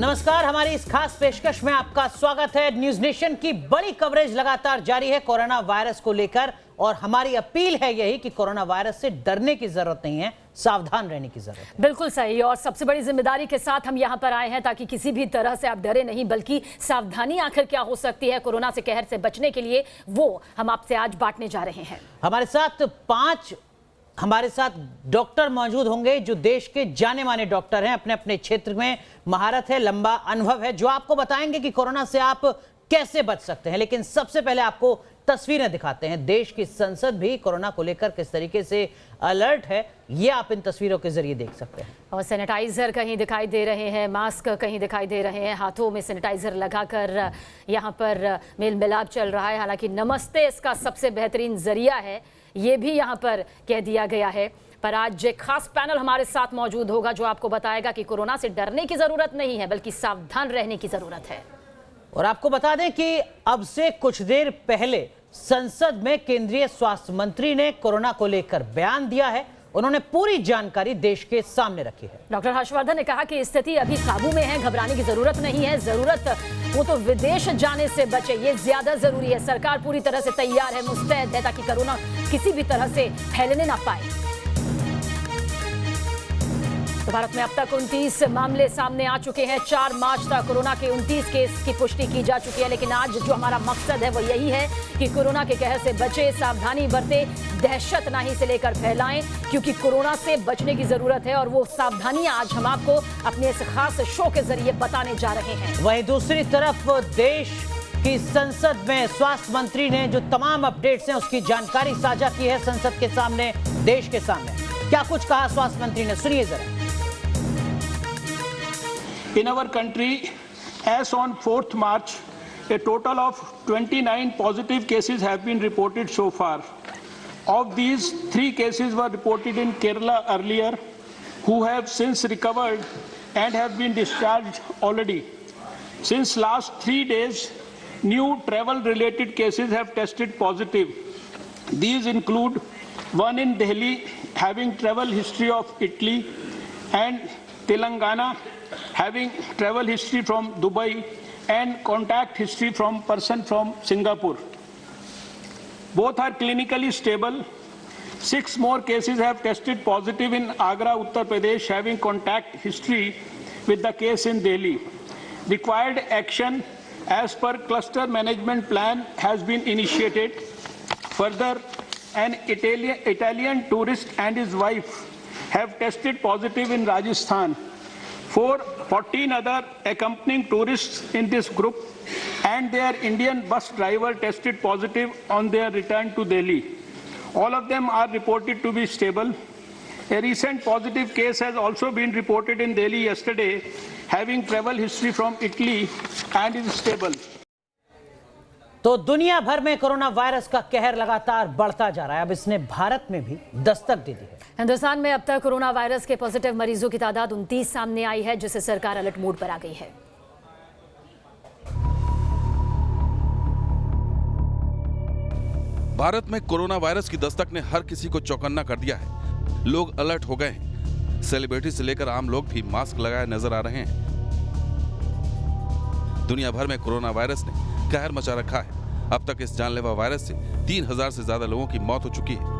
नमस्कार, हमारी इस खास पेशकश में आपका स्वागत है। न्यूज नेशन की बड़ी कवरेज लगातार जारी है कोरोना वायरस को लेकर और हमारी अपील है यही कि कोरोना वायरस से डरने की जरूरत नहीं है, सावधान रहने की जरूरत है। बिल्कुल सही, और सबसे बड़ी जिम्मेदारी के साथ हम यहाँ पर आए हैं ताकि किसी भी तरह से आप डरे नहीं, बल्कि सावधानी आखिर क्या हो सकती है कोरोना से कहर से बचने के लिए, वो हम आपसे आज बांटने जा रहे हैं। हमारे साथ डॉक्टर मौजूद होंगे जो देश के जाने माने डॉक्टर हैं, अपने अपने क्षेत्र में महारत है, लंबा अनुभव है, जो आपको बताएंगे कि कोरोना से आप कैसे बच सकते हैं। लेकिन सबसे पहले आपको तस्वीरें दिखाते हैं। देश की संसद भी कोरोना को लेकर किस तरीके से अलर्ट है, ये आप इन तस्वीरों के जरिए देख सकते हैं। और सैनिटाइजर कहीं दिखाई दे रहे हैं, मास्क कहीं दिखाई दे रहे हैं, हाथों में सैनिटाइजर लगाकर यहाँ पर मेल मिलाप चल रहा है। हालांकि नमस्ते इसका सबसे बेहतरीन जरिया है, ये भी यहाँ पर कह दिया गया है। पर आज एक खास पैनल हमारे साथ मौजूद होगा जो आपको बताएगा कि कोरोना से डरने की जरूरत नहीं है, बल्कि सावधान रहने की जरूरत है। और आपको बता दें कि अब से कुछ देर पहले संसद में केंद्रीय स्वास्थ्य मंत्री ने कोरोना को लेकर बयान दिया है। उन्होंने पूरी जानकारी देश के सामने रखी है। डॉक्टर हर्षवर्धन ने कहा कि स्थिति अभी काबू में है, घबराने की जरूरत नहीं है। जरूरत वो तो विदेश जाने से बचे, ये ज्यादा जरूरी है। सरकार पूरी तरह से तैयार है, मुस्तैद है ताकि कोरोना किसी भी तरह से फैलने ना पाए। तो भारत में अब तक 29 मामले सामने आ चुके हैं। 4 मार्च तक कोरोना के 29 केस की पुष्टि की जा चुकी है। लेकिन आज जो हमारा मकसद है वो यही है कि कोरोना के कहर से बचे, सावधानी बरते, दहशत ना ही से लेकर फैलाएं, क्योंकि कोरोना से बचने की जरूरत है। और वो सावधानियां आज हम आपको अपने इस खास शो के जरिए बताने जा रहे हैं। वहीं दूसरी तरफ देश की संसद में स्वास्थ्य मंत्री ने जो तमाम अपडेट्स हैं उसकी जानकारी साझा की है संसद के सामने, देश के सामने। क्या कुछ कहा स्वास्थ्य मंत्री ने, सुनिए जरा। In our country, as on 4th March, a total of 29 positive cases have been reported so far. Of these, 3 cases were reported in Kerala earlier, who have since recovered and have been discharged already. Since last 3 days, new travel-related cases have tested positive. These include one in Delhi having travel history of Italy and Telangana having travel history from Dubai and contact history from person from Singapore. Both are clinically stable. 6 more cases have tested positive in Agra, Uttar Pradesh, having contact history with the case in Delhi. Required action as per cluster management plan has been initiated. Further, an Italian tourist and his wife have tested positive in Rajasthan. 14 other accompanying tourists in this group and their Indian bus driver tested positive on their return to Delhi. All of them are reported to be stable. A recent positive case has also been reported in Delhi yesterday, having travel history from Italy and is stable. तो दुनिया भर में corona virus का कहर लगातार बढ़ता जा रहा है। अब इसने भारत में भी दस्तक दे दी है। हिंदुस्तान में अब तक कोरोना वायरस के पॉजिटिव मरीजों की तादाद 29 सामने आई है, जिससे सरकार अलर्ट मोड पर आ गई है। भारत में कोरोना वायरस की दस्तक ने हर किसी को चौकन्ना कर दिया है। लोग अलर्ट हो गए हैं। सेलिब्रिटी से लेकर आम लोग भी मास्क लगाए नजर आ रहे हैं। दुनिया भर में कोरोना वायरस ने कहर मचा रखा है। अब तक इस जानलेवा वायरस से 3000 से ज्यादा लोगों की मौत हो चुकी है।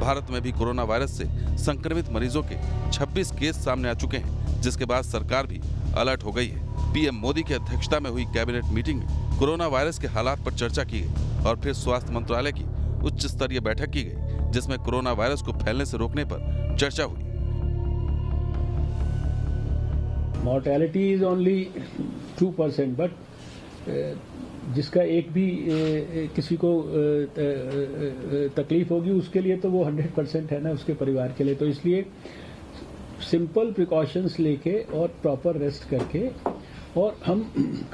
भारत में भी कोरोना वायरस से संक्रमित मरीजों के 26 केस सामने आ चुके हैं, जिसके बाद सरकार भी अलर्ट हो गई है। पीएम मोदी की अध्यक्षता में हुई कैबिनेट मीटिंग में कोरोना वायरस के हालात पर चर्चा की गई और फिर स्वास्थ्य मंत्रालय की उच्च स्तरीय बैठक की गई, जिसमें कोरोना वायरस को फैलने से रोकने पर चर्चा हुई। मॉर्टेलिटी इज ओनली 2%, बट जिसका एक भी किसी को तकलीफ होगी उसके लिए तो वो 100% है ना, उसके परिवार के लिए। तो इसलिए सिंपल प्रिकॉशंस लेके और प्रॉपर रेस्ट करके, और हम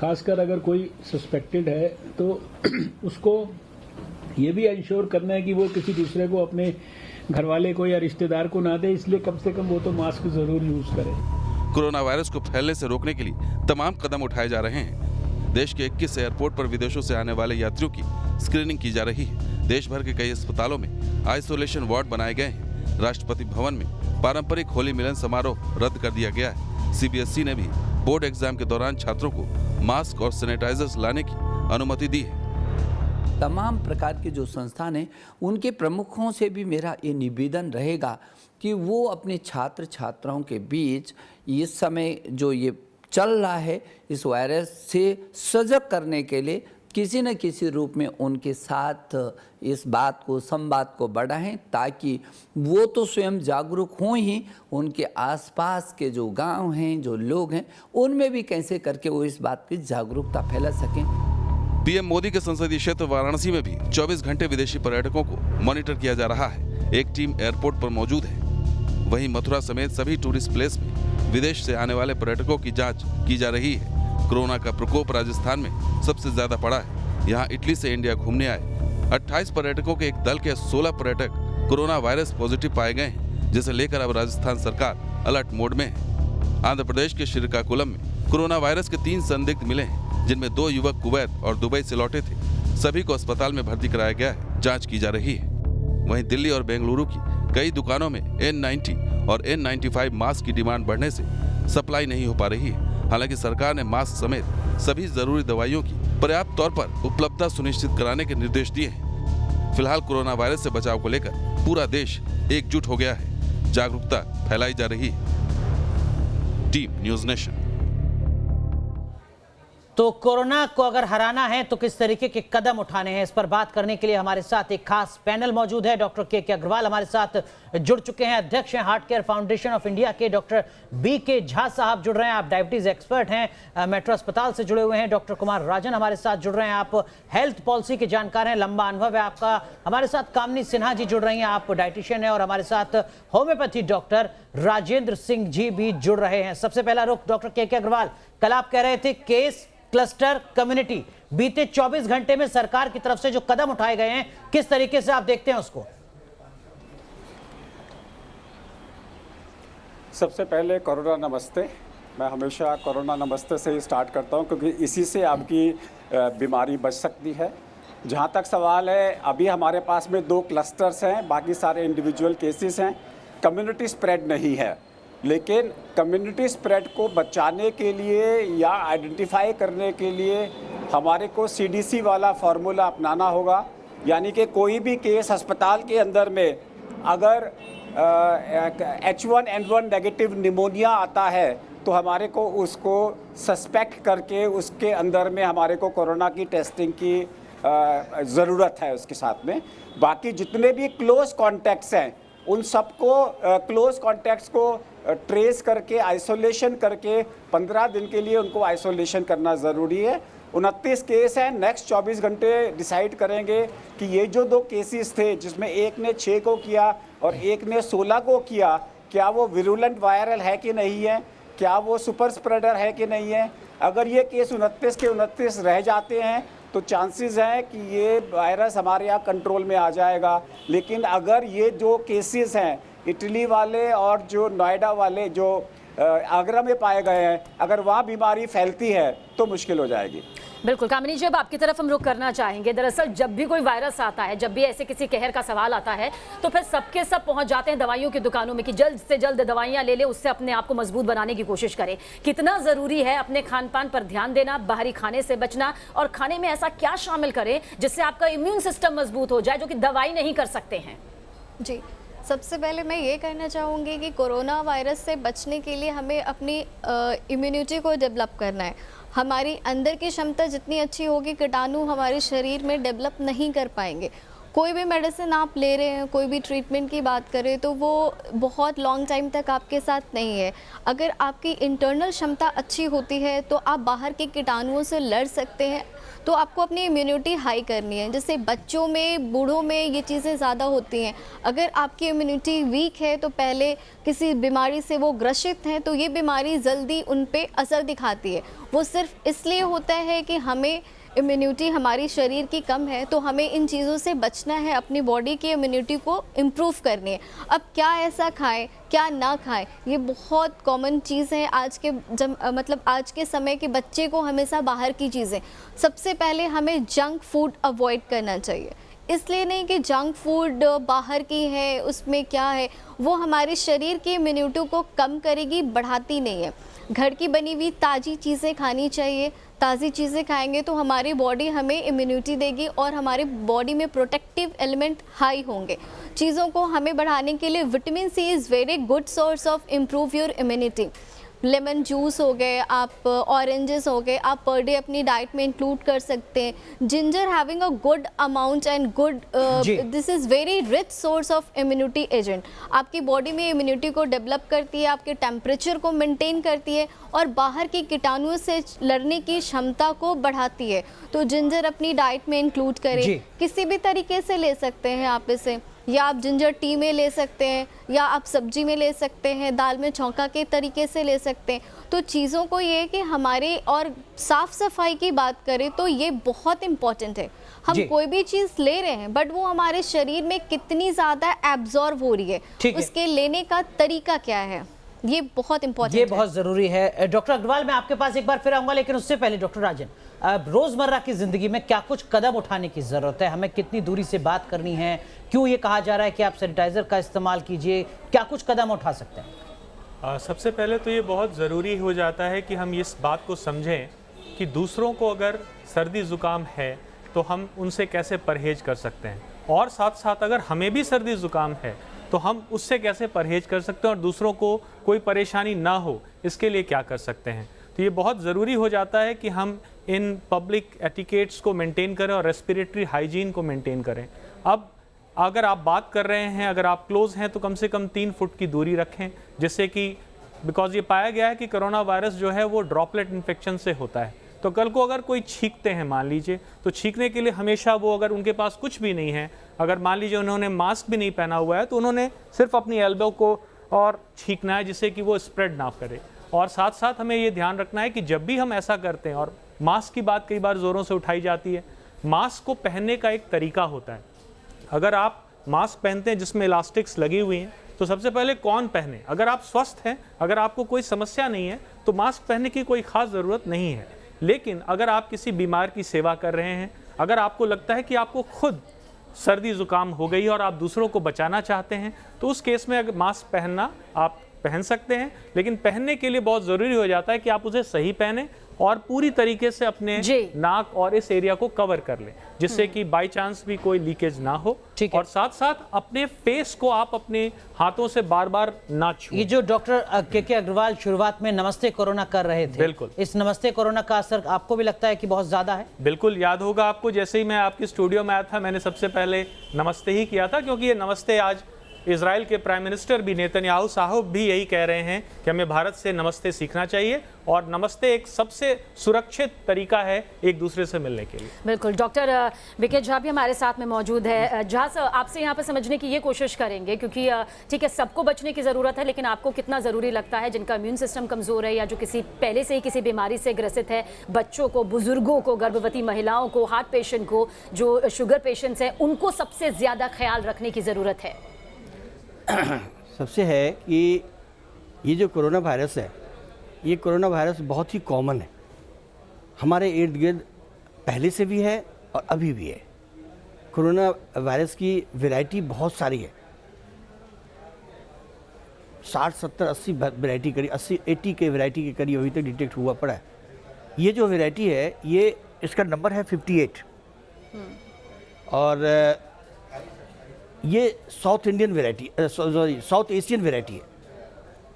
खासकर अगर कोई सस्पेक्टेड है तो उसको ये भी इंश्योर करना है कि वो किसी दूसरे को, अपने घर वाले को या रिश्तेदार को ना दे। इसलिए कम से कम वो तो मास्क जरूर यूज करे। कोरोना वायरस को फैलने से रोकने के लिए तमाम कदम उठाए जा रहे हैं। देश के 21 एयरपोर्ट पर विदेशों से आने वाले यात्रियों की स्क्रीनिंग की जा रही है। देश भर के कई अस्पतालों में आइसोलेशन वार्ड बनाए गए हैं। राष्ट्रपति भवन में पारंपरिक होली मिलन समारोह रद्द कर दिया गया है। सीबीएसई ने भी बोर्ड एग्जाम के दौरान छात्रों को मास्क और सैनिटाइजर्स लाने की अनुमति दी है। तमाम प्रकार के जो संस्थान हैं उनके प्रमुखों से भी मेरा ये निवेदन रहेगा कि वो अपने छात्र छात्राओं के बीच इस समय जो ये चल रहा है इस वायरस से सजग करने के लिए किसी न किसी रूप में उनके साथ इस बात को संवाद को बढ़ाएं, ताकि वो तो स्वयं जागरूक हों ही, उनके आसपास के जो गांव हैं, जो लोग हैं, उनमें भी कैसे करके वो इस बात की जागरूकता फैला सकें। पीएम मोदी के संसदीय क्षेत्र वाराणसी में भी 24 घंटे विदेशी पर्यटकों को मॉनिटर किया जा रहा है। एक टीम एयरपोर्ट पर मौजूद है। वहीं मथुरा समेत सभी टूरिस्ट प्लेस में विदेश से आने वाले पर्यटकों की जांच की जा रही है। कोरोना का प्रकोप राजस्थान में सबसे ज्यादा पड़ा है। यहाँ इटली से इंडिया घूमने आए 28 पर्यटकों के एक दल के 16 पर्यटक कोरोना वायरस पॉजिटिव पाए गए हैं, जिसे लेकर अब राजस्थान सरकार अलर्ट मोड में है। आंध्र प्रदेश के श्रीकाकुलम में कोरोना वायरस के 3 संदिग्ध मिले हैं, जिनमें 2 युवक कुवैत और दुबई से लौटे थे। सभी को अस्पताल में भर्ती कराया गया है, जांच की जा रही है। वहीं दिल्ली और बेंगलुरु की कई दुकानों में N90 और N95 मास्क की डिमांड बढ़ने से सप्लाई नहीं हो पा रही है। हालांकि सरकार ने मास्क समेत सभी जरूरी दवाइयों की पर्याप्त तौर पर उपलब्धता सुनिश्चित कराने के निर्देश दिए हैं। फिलहाल कोरोना वायरस से बचाव को लेकर पूरा देश एकजुट हो गया है। जागरूकता फैलाई जा रही है। Team news nation. तो कोरोना को अगर हराना है तो किस तरीके के कदम उठाने हैं, इस पर बात करने के लिए हमारे साथ एक खास पैनल मौजूद है। डॉक्टर के अग्रवाल हमारे साथ जुड़ चुके हैं, अध्यक्ष हैं heart care foundation of India के। डॉक्टर BK झा साहब जुड़ रहे हैं, आप डायबिटीज एक्सपर्ट हैं, मेट्रो अस्पताल से जुड़े हुए हैं। डॉक्टर कुमार राजन हमारे साथ जुड़ रहे हैं, आप हेल्थ पॉलिसी के जानकार हैं, लंबा अनुभव है आपका। हमारे साथ कामनी सिन्हा जी जुड़ रही हैं, आप डाइटिशियन हैं। और हमारे साथ होम्योपैथी डॉक्टर राजेंद्र सिंह जी भी जुड़ रहे हैं। सबसे पहला रुख डॉक्टर के अग्रवाल, कल आप कह रहे थे केस क्लस्टर कम्युनिटी, बीते 24 घंटे में सरकार की तरफ से जो कदम उठाए गए हैं, किस तरीके से आप देखते हैं उसको? सबसे पहले कोरोना नमस्ते। मैं हमेशा कोरोना नमस्ते से ही स्टार्ट करता हूं, क्योंकि इसी से आपकी बीमारी बच सकती है। जहां तक सवाल है, अभी हमारे पास में 2 क्लस्टर्स हैं, बाकी सारे इंडिविजुअल केसेस हैं। कम्युनिटी स्प्रेड नहीं है, लेकिन कम्युनिटी स्प्रेड को बचाने के लिए या आइडेंटिफाई करने के लिए हमारे को CDC वाला फार्मूला अपनाना होगा। यानी कि कोई भी केस अस्पताल के अंदर में अगर H1N1 नेगेटिव निमोनिया आता है तो हमारे को उसको सस्पेक्ट करके उसके अंदर में हमारे को कोरोना की टेस्टिंग की ज़रूरत है उसके साथ में। बाकी जितने भी क्लोज कॉन्टैक्ट्स हैं उन सबको क्लोज कॉन्टैक्ट्स को ट्रेस करके आइसोलेशन करके 15 दिन के लिए उनको आइसोलेशन करना ज़रूरी है। 29 केस हैं, नेक्स्ट 24 घंटे डिसाइड करेंगे कि ये जो 2 केसेस थे, जिसमें एक ने 6 को किया और एक ने 16 को किया, क्या वो विरुलेंट वायरल है कि नहीं है, क्या वो सुपर स्प्रेडर है कि नहीं है। अगर ये केस 29 के 29 रह जाते हैं तो चांसेस हैं कि ये वायरस हमारे यहाँ कंट्रोल में आ जाएगा। लेकिन अगर ये जो केसेस हैं इटली वाले और जो नोएडा वाले जो आगरा में पाए गए हैं, अगर वहाँ बीमारी फैलती है तो मुश्किल हो जाएगी। बिल्कुल कामिनी जी, अब आपकी तरफ हम रुख करना चाहेंगे। दरअसल जब भी कोई वायरस आता है, जब भी ऐसे किसी कहर का सवाल आता है, तो फिर सबके सब पहुंच जाते हैं दवाइयों की दुकानों में कि जल्द से जल्द दवाइयां ले ले, उससे अपने आप को मजबूत बनाने की कोशिश करें। कितना ज़रूरी है अपने खान पान पर ध्यान देना, बाहरी खाने से बचना, और खाने में ऐसा क्या शामिल करें जिससे आपका इम्यून सिस्टम मजबूत हो जाए, जो कि दवाई नहीं कर सकते हैं? जी, सबसे पहले मैं ये कहना चाहूँगी कि कोरोना वायरस से बचने के लिए हमें अपनी इम्यूनिटी को डेवलप करना है। हमारी अंदर की क्षमता जितनी अच्छी होगी, कीटाणु हमारे शरीर में डेवलप नहीं कर पाएंगे। कोई भी मेडिसिन आप ले रहे हैं, कोई भी ट्रीटमेंट की बात करें तो वो बहुत लॉन्ग टाइम तक आपके साथ नहीं है। अगर आपकी इंटरनल क्षमता अच्छी होती है तो आप बाहर के कीटाणुओं से लड़ सकते हैं। तो आपको अपनी इम्यूनिटी हाई करनी है। जैसे बच्चों में, बूढ़ों में ये चीज़ें ज़्यादा होती हैं। अगर आपकी इम्यूनिटी वीक है तो पहले किसी बीमारी से वो ग्रसित हैं तो ये बीमारी जल्दी उन पे असर दिखाती है। वो सिर्फ इसलिए होता है कि हमें इम्यूनिटी हमारी शरीर की कम है, तो हमें इन चीज़ों से बचना है, अपनी बॉडी की इम्यूनिटी को इम्प्रूव करनी है। अब क्या ऐसा खाएं, क्या ना खाएं, ये बहुत कॉमन चीज़ है आज के आज के समय के बच्चे को हमेशा बाहर की चीज़ें। सबसे पहले हमें जंक फूड अवॉइड करना चाहिए। इसलिए नहीं कि जंक फूड बाहर की है, उसमें क्या है, वो हमारे शरीर की इम्यूनिटी को कम करेगी, बढ़ाती नहीं है। घर की बनी हुई ताज़ी चीज़ें खानी चाहिए। ताज़ी चीज़ें खाएंगे तो हमारी बॉडी हमें इम्यूनिटी देगी और हमारी बॉडी में प्रोटेक्टिव एलिमेंट हाई होंगे। चीज़ों को हमें बढ़ाने के लिए vitamin C is very good source of improve your immunity. Lemon juice हो गए, आप ऑरेंजेस हो गए, आप पर डे अपनी डाइट में इंक्लूड कर सकते हैं। Ginger having a good amount and good, this is very rich source of immunity agent. आपकी बॉडी में इम्यूनिटी को डेवलप करती है, आपके टेम्परेचर को मेंटेन करती है और बाहर के कीटाणुओं से लड़ने की क्षमता को बढ़ाती है। तो जिंजर अपनी डाइट में इंक्लूड करें, किसी भी तरीके से ले सकते हैं आप इसे, या आप जिंजर टी में ले सकते हैं, या आप सब्जी में ले सकते हैं, दाल में छौंका के तरीके से ले सकते हैं। तो चीज़ों को ये है कि हमारे, और साफ़ सफाई की बात करें तो ये बहुत इम्पॉर्टेंट है। हम कोई भी चीज़ ले रहे हैं बट वो हमारे शरीर में कितनी ज़्यादा एब्जॉर्ब हो रही है, उसके लेने का तरीका क्या है, ये बहुत इम्पोर्टेंट है। ये बहुत ज़रूरी है। डॉक्टर अग्रवाल, मैं आपके पास एक बार फिर आऊँगा, लेकिन उससे पहले डॉक्टर राजन, रोज़मर्रा की ज़िंदगी में क्या कुछ कदम उठाने की ज़रूरत है? हमें कितनी दूरी से बात करनी है? क्यों ये कहा जा रहा है कि आप सैनिटाइज़र का इस्तेमाल कीजिए? क्या कुछ कदम उठा सकते हैं? सबसे पहले तो ये बहुत ज़रूरी हो जाता है कि हम इस बात को समझें कि दूसरों को अगर सर्दी ज़ुकाम है तो हम उनसे कैसे परहेज कर सकते हैं, और साथ साथ अगर हमें भी सर्दी ज़ुकाम है तो हम उससे कैसे परहेज कर सकते हैं और दूसरों को कोई परेशानी ना हो इसके लिए क्या कर सकते हैं। तो ये बहुत ज़रूरी हो जाता है कि हम इन पब्लिक एटिकेट्स को मेंटेन करें और रेस्पिरेटरी हाइजीन को मेंटेन करें। अब अगर आप बात कर रहे हैं, अगर आप क्लोज हैं तो कम से कम 3 फुट की दूरी रखें, जिससे कि बिकॉज ये पाया गया है कि कोरोना वायरस जो है वो ड्रॉपलेट इन्फेक्शन से होता है। तो कल को अगर कोई छींकते हैं मान लीजिए, तो छींकने के लिए हमेशा वो, अगर उनके पास कुछ भी नहीं है, अगर मान लीजिए उन्होंने मास्क भी नहीं पहना हुआ है, तो उन्होंने सिर्फ अपनी एल्बो को और छींकना है जिससे कि वो स्प्रेड ना करे। और साथ साथ हमें ये ध्यान रखना है कि जब भी हम ऐसा करते हैं, और मास्क की बात कई बार ज़ोरों से उठाई जाती है, मास्क को पहनने का एक तरीका होता है। अगर आप मास्क पहनते हैं जिसमें इलास्टिक्स लगी हुई हैं, तो सबसे पहले कौन पहने? अगर आप स्वस्थ हैं, अगर आपको कोई समस्या नहीं है, तो मास्क पहनने की कोई ख़ास ज़रूरत नहीं है। लेकिन अगर आप किसी बीमार की सेवा कर रहे हैं, अगर आपको लगता है कि आपको खुद सर्दी ज़ुकाम हो गई और आप दूसरों को बचाना चाहते हैं, तो उस केस में अगर मास्क पहनना आप पहन सकते हैं। लेकिन पहनने के लिए बहुत ज़रूरी हो जाता है कि आप उसे सही पहने और पूरी तरीके से अपने नाक और इस एरिया को कवर कर लें, जिससे कि बाय चांस भी कोई लीकेज ना हो। और साथ साथ अपने फेस को आप अपने हाथों से बार बार ना छुएं। ये जो डॉक्टर के अग्रवाल शुरुआत में नमस्ते कोरोना कर रहे थे, बिल्कुल, इस नमस्ते कोरोना का असर आपको भी लगता है कि बहुत ज्यादा है? बिल्कुल, याद होगा आपको, जैसे ही मैं आपके स्टूडियो में आया था, मैंने सबसे पहले नमस्ते ही किया था, क्योंकि ये नमस्ते आज इजराइल के प्राइम मिनिस्टर भी नेतन्याहू साहब भी यही कह रहे हैं कि हमें भारत से नमस्ते सीखना चाहिए, और नमस्ते एक सबसे सुरक्षित तरीका है एक दूसरे से मिलने के लिए। बिल्कुल। डॉक्टर बीके झा भी हमारे साथ में मौजूद है। झा सर, आपसे यहाँ पर समझने की ये कोशिश करेंगे, क्योंकि ठीक है सबको बचने की ज़रूरत है, लेकिन आपको कितना ज़रूरी लगता है जिनका इम्यून सिस्टम कमज़ोर है, या जो किसी पहले से ही किसी बीमारी से ग्रसित है, बच्चों को, बुजुर्गों को, गर्भवती महिलाओं को, हार्ट पेशेंट को, जो शुगर पेशेंट्स हैं, उनको सबसे ज़्यादा ख्याल रखने की ज़रूरत है? सबसे है कि ये जो कोरोना वायरस है, ये कोरोना वायरस बहुत ही कॉमन है, हमारे इर्द गिर्द पहले से भी है और अभी भी है। कोरोना वायरस की वैरायटी बहुत सारी है, 60, 70, 80 वैरायटी करीब 80 के वैरायटी के करीब अभी तक डिटेक्ट हुआ पड़ा है। ये जो वैरायटी है, ये इसका नंबर है 58, और ये south Indian variety, sorry south Asian variety है,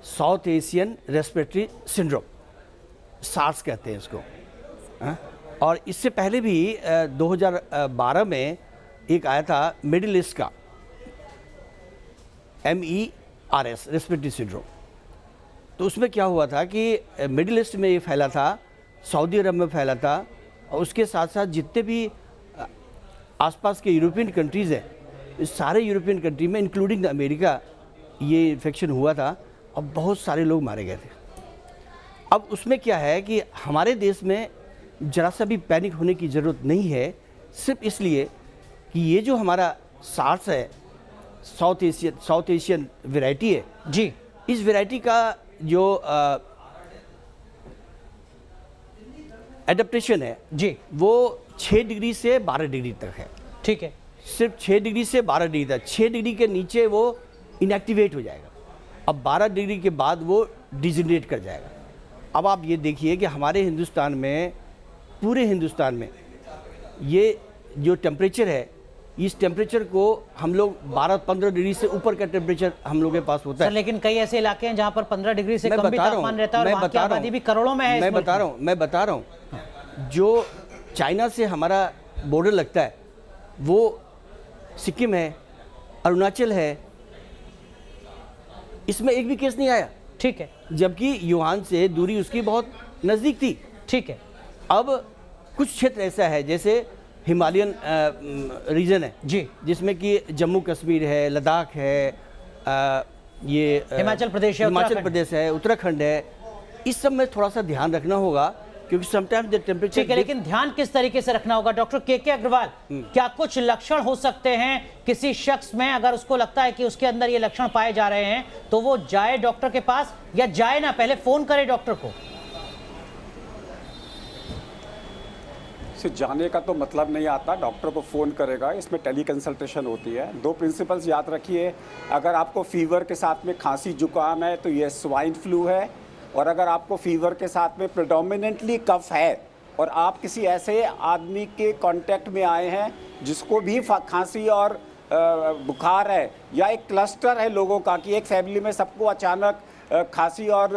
south Asian respiratory syndrome, SARS कहते हैं इसको। और इससे पहले भी 2012 में एक आया था मिडिल ईस्ट का, MERS रेस्पिरेटरी सिंड्रोम। तो उसमें क्या हुआ था कि मिडिल ईस्ट में ये फैला था, सऊदी अरब में फैला था, और उसके साथ साथ जितने भी आसपास के यूरोपियन कंट्रीज़ हैं, इस सारे यूरोपियन कंट्री में इंक्लूडिंग अमेरिका ये इन्फेक्शन हुआ था, और बहुत सारे लोग मारे गए थे। अब उसमें क्या है कि हमारे देश में जरा सा भी पैनिक होने की ज़रूरत नहीं है, सिर्फ इसलिए कि ये जो हमारा सार्स है, साउथ एशियन वैरायटी है जी, इस वैरायटी का जो एडेप्टेशन है जी, वो 6 डिग्री से 12 डिग्री तक है। ठीक है। सिर्फ 6 डिग्री से 12 डिग्री तक, 6 डिग्री के नीचे वो इनएक्टिवेट हो जाएगा। अब 12 डिग्री के बाद वो डिजेनरेट कर जाएगा। अब आप ये देखिए कि हमारे हिंदुस्तान में, पूरे हिंदुस्तान में ये जो टेम्परेचर है, इस टेम्परेचर को हम लोग 12-15 डिग्री से ऊपर का टेम्परेचर हम लोग के पास होता है। सर, लेकिन कई ऐसे इलाके हैं जहां पर 15 डिग्री से मैं कम भी बता रहा तापमान हूं, रहता है और मैं वहां की बता रहा आबादी हूं, भी करोड़ों में है। मैं बता रहा हूं, जो चाइना से हमारा बॉर्डर लगता है वो सिक्किम है, अरुणाचल है, इसमें एक भी केस नहीं आया। ठीक है, जबकि युहान से दूरी उसकी बहुत नज़दीक थी। ठीक है। अब कुछ क्षेत्र ऐसा है जैसे हिमालयन रीजन है जी, जिसमें कि जम्मू कश्मीर है, लद्दाख है, ये हिमाचल प्रदेश है, हिमाचल उत्तराखंड प्रदेश है, उत्तराखंड है। इस सब में थोड़ा सा ध्यान रखना होगा क्योंकि समटाइम्स द टेम्परेचर। ठीक है, लेकिन ध्यान किस तरीके से रखना होगा? डॉक्टर के अग्रवाल, क्या कुछ लक्षण हो सकते हैं किसी शख्स में, अगर उसको लगता है कि उसके अंदर ये लक्षण पाए जा रहे हैं तो वो जाए डॉक्टर के पास या जाए ना, पहले फोन करे डॉक्टर को? से जाने का तो मतलब नहीं आता, डॉक्टर को फ़ोन करेगा, इसमें टेली कंसल्टेशन होती है। 2 प्रिंसिपल्स याद रखिए, अगर आपको फीवर के साथ में खांसी जुकाम है तो ये स्वाइन फ्लू है, और अगर आपको फीवर के साथ में प्रेडोमिनेंटली कफ है और आप किसी ऐसे आदमी के कांटेक्ट में आए हैं जिसको भी खांसी और बुखार है, या एक क्लस्टर है लोगों का कि एक फैमिली में सबको अचानक खांसी और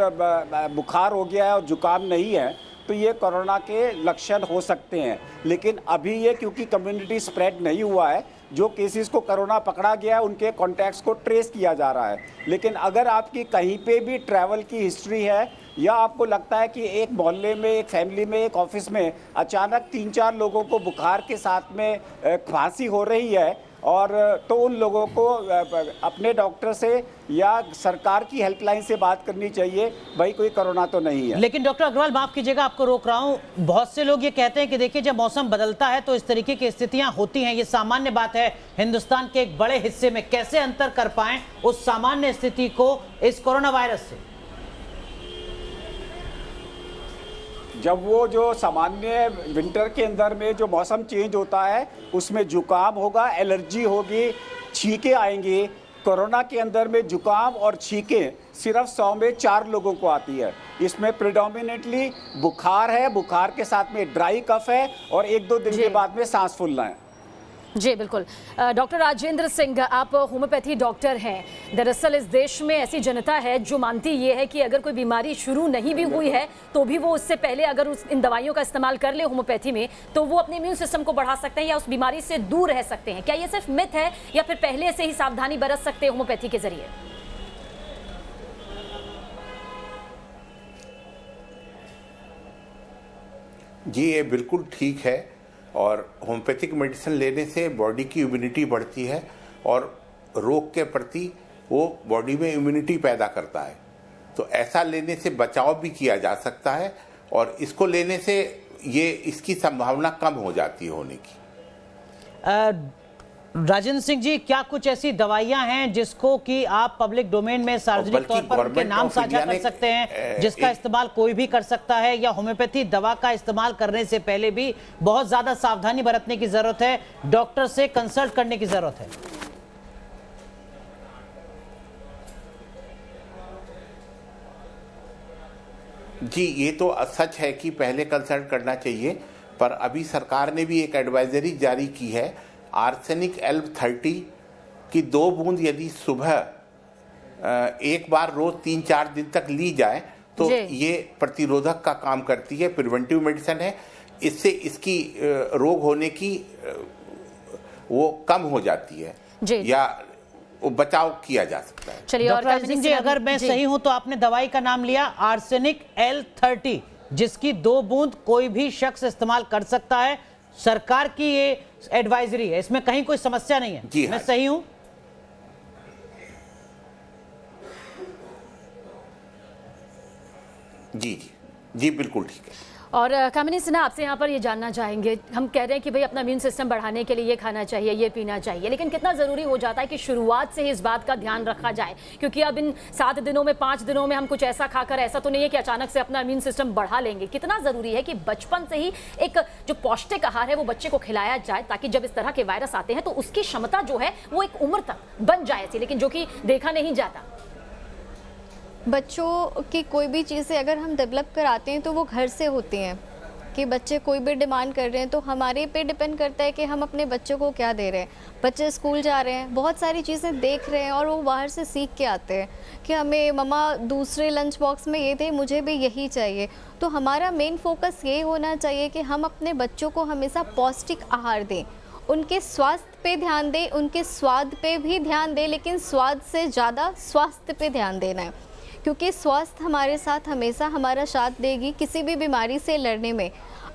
बुखार हो गया है और जुकाम नहीं है, तो ये कोरोना के लक्षण हो सकते हैं। लेकिन अभी ये क्योंकि कम्युनिटी स्प्रेड नहीं हुआ है, जो केसेस को कोरोना पकड़ा गया है उनके कॉन्टैक्ट्स को ट्रेस किया जा रहा है। लेकिन अगर आपकी कहीं पे भी ट्रैवल की हिस्ट्री है या आपको लगता है कि एक मोहल्ले में, एक फैमिली में, एक ऑफिस में अचानक 3-4 लोगों को बुखार के साथ में खांसी हो रही है, और तो उन लोगों को अपने डॉक्टर से या सरकार की हेल्पलाइन से बात करनी चाहिए, भाई कोई कोरोना तो नहीं है। लेकिन डॉक्टर अग्रवाल, माफ कीजिएगा आपको रोक रहा हूं, बहुत से लोग ये कहते हैं कि देखिए जब मौसम बदलता है तो इस तरीके की स्थितियां होती हैं, ये सामान्य बात है। हिंदुस्तान के एक बड़े हिस्से में कैसे अंतर कर पाएं उस सामान्य स्थिति को इस कोरोना वायरस से? जब वो जो सामान्य विंटर के अंदर में जो मौसम चेंज होता है उसमें जुकाम होगा, एलर्जी होगी, छींकें आएंगी। कोरोना के अंदर में जुकाम और छींकें सिर्फ 100 में 4 लोगों को आती है। इसमें प्रेडोमिनेटली बुखार है, बुखार के साथ में ड्राई कफ है और 1-2 दिन के बाद में सांस फूलना है। जी बिल्कुल। डॉक्टर राजेंद्र सिंह, आप होम्योपैथी डॉक्टर हैं। दरअसल इस देश में ऐसी जनता है जो मानती ये है कि अगर कोई बीमारी शुरू नहीं भी हुई है तो भी वो उससे पहले अगर इन दवाइयों का इस्तेमाल कर ले होम्योपैथी में तो वो अपने इम्यून सिस्टम को बढ़ा सकते हैं या उस बीमारी से दूर रह सकते हैं। क्या ये सिर्फ मिथ है या फिर पहले से ही सावधानी बरत सकते हैं होम्योपैथी के जरिए? जी, ये बिल्कुल ठीक है, और होम्योपैथिक मेडिसिन लेने से बॉडी की इम्यूनिटी बढ़ती है और रोग के प्रति वो बॉडी में इम्यूनिटी पैदा करता है। तो ऐसा लेने से बचाव भी किया जा सकता है और इसको लेने से ये इसकी संभावना कम हो जाती है होने की। राजेंद्र सिंह जी, क्या कुछ ऐसी दवाइयां हैं जिसको कि आप पब्लिक डोमेन में सार्वजनिक तौर पर उनके नाम साझा कर सकते हैं जिसका इस्तेमाल कोई भी कर सकता है, या होम्योपैथी दवा का इस्तेमाल करने से पहले भी बहुत ज्यादा सावधानी बरतने की जरूरत है, डॉक्टर से कंसल्ट करने की जरूरत है? जी, ये तो सच है कि पहले कंसल्ट करना चाहिए, पर अभी सरकार ने भी एक एडवाइजरी जारी की है। आर्सेनिक L30 की 2 बूंद यदि सुबह एक बार रोज 3-4 दिन तक ली जाए तो ये प्रतिरोधक का काम करती है, प्रिवेंटिव मेडिसिन है। इससे इसकी रोग होने की वो कम हो जाती है या वो बचाव किया जा सकता है। चलिए, और डॉक्टर सिंह जी, अगर मैं सही हूं तो आपने दवाई का नाम लिया आर्सेनिक L30, जिसकी 2 बूंद कोई भी शख्स इस्तेमाल कर सकता है। सरकार की ये एडवाइजरी है, इसमें कहीं कोई समस्या नहीं है। जी मैं सही हूं? जी जी जी, बिल्कुल ठीक है। और कामिनी सिन्हा, आपसे यहाँ पर ये जानना चाहेंगे, हम कह रहे हैं कि भाई अपना इम्यून सिस्टम बढ़ाने के लिए ये खाना चाहिए, ये पीना चाहिए, लेकिन कितना ज़रूरी हो जाता है कि शुरुआत से ही इस बात का ध्यान रखा जाए, क्योंकि अब इन 7 दिनों में 5 दिनों में हम कुछ ऐसा खाकर, ऐसा तो नहीं है कि अचानक से अपना इम्यून सिस्टम बढ़ा लेंगे। कितना ज़रूरी है कि बचपन से ही एक जो पौष्टिक आहार है वो बच्चे को खिलाया जाए, ताकि जब इस तरह के वायरस आते हैं तो उसकी क्षमता जो है वो एक उम्र तक बन जाए ऐसी, लेकिन जो कि देखा नहीं जाता। बच्चों की कोई भी चीज़ें अगर हम डेवलप कराते हैं तो वो घर से होती हैं, कि बच्चे कोई भी डिमांड कर रहे हैं तो हमारे पे डिपेंड करता है कि हम अपने बच्चों को क्या दे रहे हैं। बच्चे स्कूल जा रहे हैं, बहुत सारी चीज़ें देख रहे हैं और वो बाहर से सीख के आते हैं कि हमें मम्मा दूसरे लंच बॉक्स में ये दे, मुझे भी यही चाहिए। तो हमारा मेन फोकस ये होना चाहिए कि हम अपने बच्चों को हमेशा पौष्टिक आहार दें, उनके स्वास्थ्य पे ध्यान दें, उनके स्वाद पे भी ध्यान दें, लेकिन स्वाद से ज़्यादा स्वास्थ्य पे ध्यान देना है, क्योंकि स्वास्थ्य हमारे साथ हमेशा हमारा साथ देगी किसी भी बीमारी से लड़ने में।